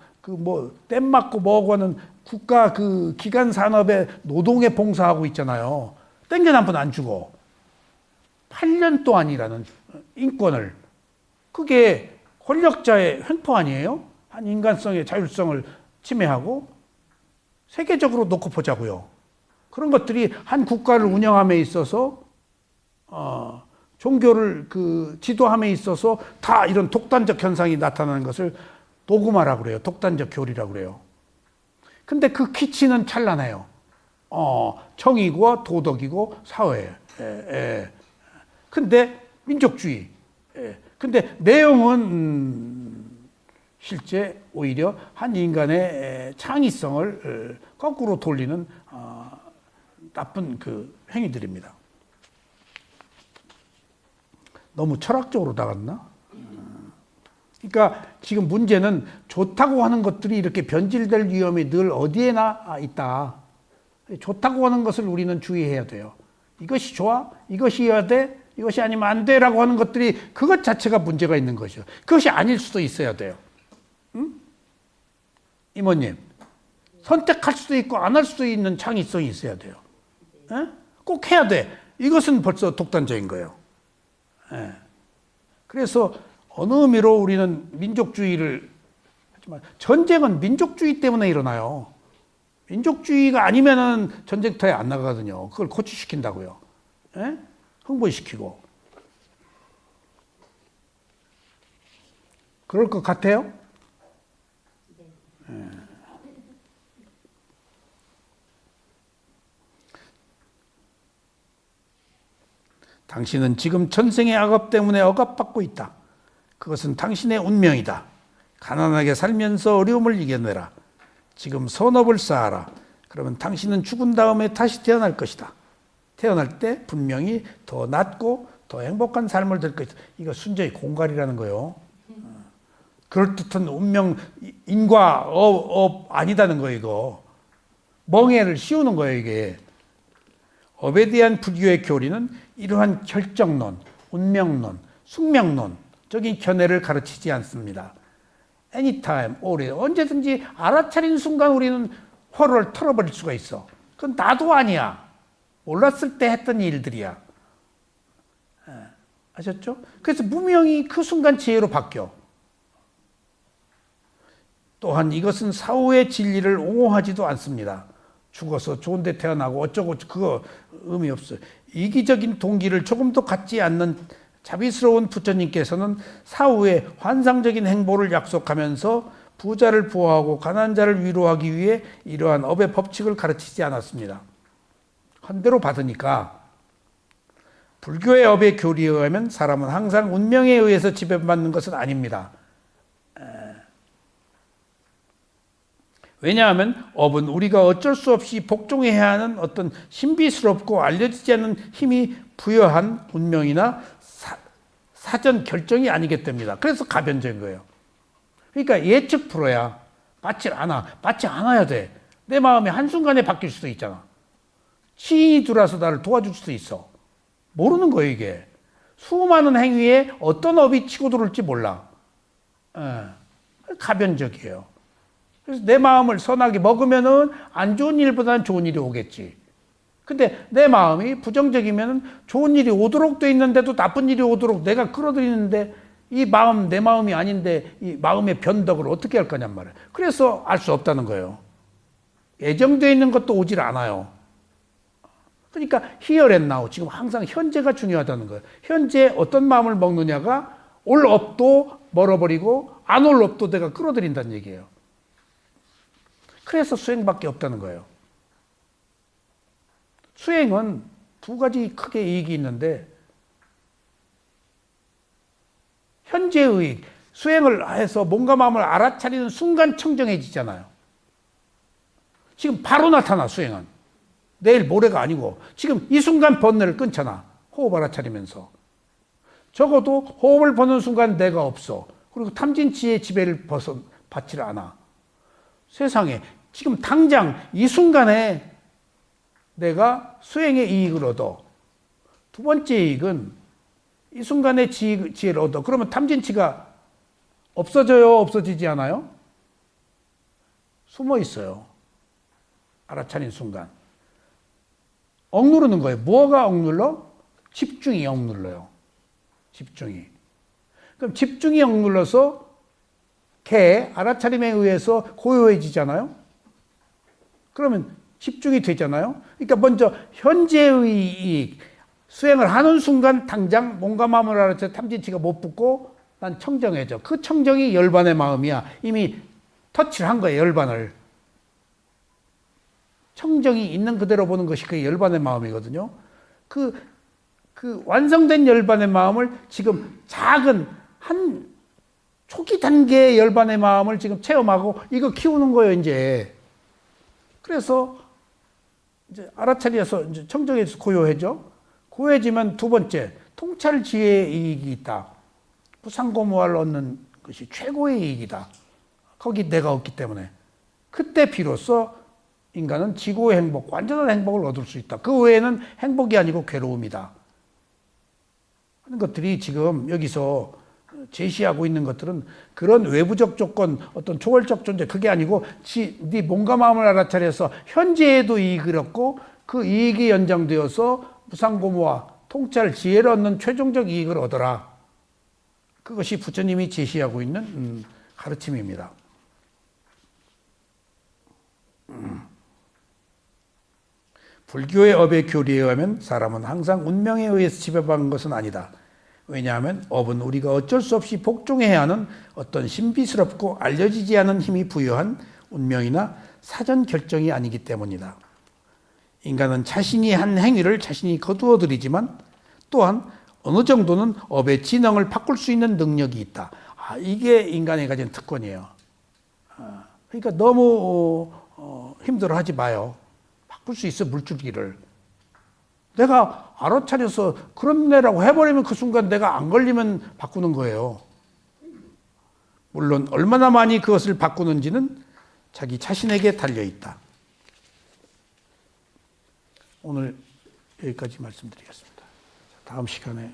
댐 맞고 뭐고 하는 국가 그 기간 산업에 노동에 봉사하고 있잖아요. 땡겨 한 푼 안 주고 8년 동안이라는 인권을, 그게 권력자의 횡포 아니에요? 한 인간성의 자율성을 침해하고 세계적으로 놓고 보자고요. 그런 것들이 한 국가를 운영함에 있어서 종교를 그 지도함에 있어서 다 이런 독단적 현상이 나타나는 것을 도구마라고 그래요. 독단적 교리라고 그래요. 근데 그 키치는 찬란해요. 정의고 도덕이고 사회예요. 근데 민족주의. 예. 근데 내용은 실제 오히려 한 인간의 창의성을 거꾸로 돌리는 나쁜 그 행위들입니다. 너무 철학적으로 나갔나? 그러니까 지금 문제는 좋다고 하는 것들이 이렇게 변질될 위험이 늘 어디에나 있다. 좋다고 하는 것을 우리는 주의해야 돼요. 이것이 좋아? 이것이 해야 돼? 이것이 아니면 안 돼라고 하는 것들이 그것 자체가 문제가 있는 것이죠. 그것이 아닐 수도 있어야 돼요. 응? 이모님, 선택할 수도 있고 안 할 수도 있는 창의성이 있어야 돼요. 에? 꼭 해야 돼. 이것은 벌써 독단적인 거예요. 에. 그래서 어느 의미로 우리는 민족주의를 하지만 전쟁은 민족주의 때문에 일어나요. 민족주의가 아니면은 전쟁터에 안 나가거든요. 그걸 고취시킨다고요. 에? 흥분시키고. 그럴 것 같아요? 네. 당신은 지금 전생의 악업 때문에 억압받고 있다. 그것은 당신의 운명이다. 가난하게 살면서 어려움을 이겨내라. 지금 선업을 쌓아라. 그러면 당신은 죽은 다음에 다시 태어날 것이다. 태어날 때 분명히 더 낫고 더 행복한 삶을 될 것이다. 이거 순전히 공갈이라는 거예요. 그럴듯한 운명, 인과 업 아니다는 거예요, 이거. 멍해를 씌우는 거예요, 이게. 업에 대한 불교의 교리는 이러한 결정론, 운명론, 숙명론적인 견해를 가르치지 않습니다. anytime, always, 언제든지 알아차린 순간 우리는 화를 털어버릴 수가 있어. 그건 나도 아니야. 몰랐을 때 했던 일들이야. 아셨죠? 그래서 무명이 그 순간 지혜로 바뀌어. 또한 이것은 사후의 진리를 옹호하지도 않습니다. 죽어서 좋은 데 태어나고 어쩌고 그거 의미 없어요. 이기적인 동기를 조금도 갖지 않는 자비스러운 부처님께서는 사후에 환상적인 행보를 약속하면서 부자를 보호하고 가난한 자를 위로하기 위해 이러한 업의 법칙을 가르치지 않았습니다. 헌대로 받으니까 불교의 업의 교리에 의하면 사람은 항상 운명에 의해서 지배받는 것은 아닙니다. 왜냐하면 업은 우리가 어쩔 수 없이 복종해야 하는 어떤 신비스럽고 알려지지 않은 힘이 부여한 운명이나 사전 결정이 아니기 때문이다. 그래서 가변적인 거예요. 그러니까 예측 불허야. 맞지 않아야 돼. 내 마음이 한순간에 바뀔 수도 있잖아. 치인이 들어와서 나를 도와줄 수도 있어. 모르는 거예요, 이게. 수많은 행위에 어떤 업이 치고 들어올지 몰라. 가변적이에요. 그래서 내 마음을 선하게 먹으면은 안 좋은 일보다는 좋은 일이 오겠지. 근데 내 마음이 부정적이면은 좋은 일이 오도록 돼 있는데도 나쁜 일이 오도록 내가 끌어들이는데 이 마음, 내 마음이 아닌데 이 마음의 변덕을 어떻게 할 거냔 말이에요. 그래서 알 수 없다는 거예요. 예정되어 있는 것도 오질 않아요. 그러니까 here and now, 지금 항상 현재가 중요하다는 거예요. 현재 어떤 마음을 먹느냐가 올 업도 멀어버리고 안 올 업도 내가 끌어들인다는 얘기예요. 그래서 수행밖에 없다는 거예요. 수행은 두 가지 크게 이익이 있는데 현재의 수행을 해서 몸과 마음을 알아차리는 순간 청정해지잖아요. 지금 바로 나타나 수행은. 내일 모레가 아니고 지금 이 순간 번뇌를 끊잖아. 호흡 알아차리면서. 적어도 호흡을 보는 순간 내가 없어. 그리고 탐진치의 지배를 받지를 않아. 세상에 지금 당장 이 순간에 내가 수행의 이익을 얻어. 두 번째 이익은 이 순간에 지혜를 얻어. 그러면 탐진치가 없어져요? 없어지지 않아요? 숨어 있어요. 알아차린 순간. 억누르는 거예요. 뭐가 억눌러? 집중이 억눌러요. 집중이. 그럼 집중이 억눌러서 알아차림에 의해서 고요해지잖아요. 그러면 집중이 되잖아요. 그러니까 먼저 현재의 이익, 수행을 하는 순간 당장 몸과 마음을 알아서 탐진치가 못 붙고 난 청정해져. 그 청정이 열반의 마음이야. 이미 터치를 한 거예요. 열반을. 청정이 있는 그대로 보는 것이 그 열반의 마음이거든요. 그 그 완성된 열반의 마음을 지금 작은 한 초기 단계의 열반의 마음을 지금 체험하고 이거 키우는 거예요, 이제. 그래서 이제 알아차려서 이제 청정에서 고요해져. 고요해지면 두 번째, 통찰 지혜의 이익이 있다. 무상고무화를 얻는 것이 최고의 이익이다. 거기 내가 없기 때문에. 그때 비로소 인간은 지고의 행복, 완전한 행복을 얻을 수 있다. 그 외에는 행복이 아니고 괴로움이다. 하는 것들이 지금 여기서 제시하고 있는 것들은 그런 외부적 조건, 어떤 초월적 존재, 그게 아니고 네 몸과 마음을 알아차려서 현재에도 이익을 얻고 그 이익이 연장되어서 무상고무와 통찰, 지혜를 얻는 최종적 이익을 얻어라. 그것이 부처님이 제시하고 있는 가르침입니다. 불교의 업의 교리에 의하면 사람은 항상 운명에 의해서 지배받는 것은 아니다. 왜냐하면 업은 우리가 어쩔 수 없이 복종해야 하는 어떤 신비스럽고 알려지지 않은 힘이 부여한 운명이나 사전 결정이 아니기 때문이다. 인간은 자신이 한 행위를 자신이 거두어들이지만 또한 어느 정도는 업의 진행을 바꿀 수 있는 능력이 있다. 이게 인간이 가진 특권이에요. 그러니까 너무 힘들어하지 마요. 바꿀 수 있어, 물줄기를. 내가 알아차려서 그런 애라고 해버리면 그 순간 내가 안 걸리면 바꾸는 거예요. 물론 얼마나 많이 그것을 바꾸는지는 자기 자신에게 달려있다. 오늘 여기까지 말씀드리겠습니다. 다음 시간에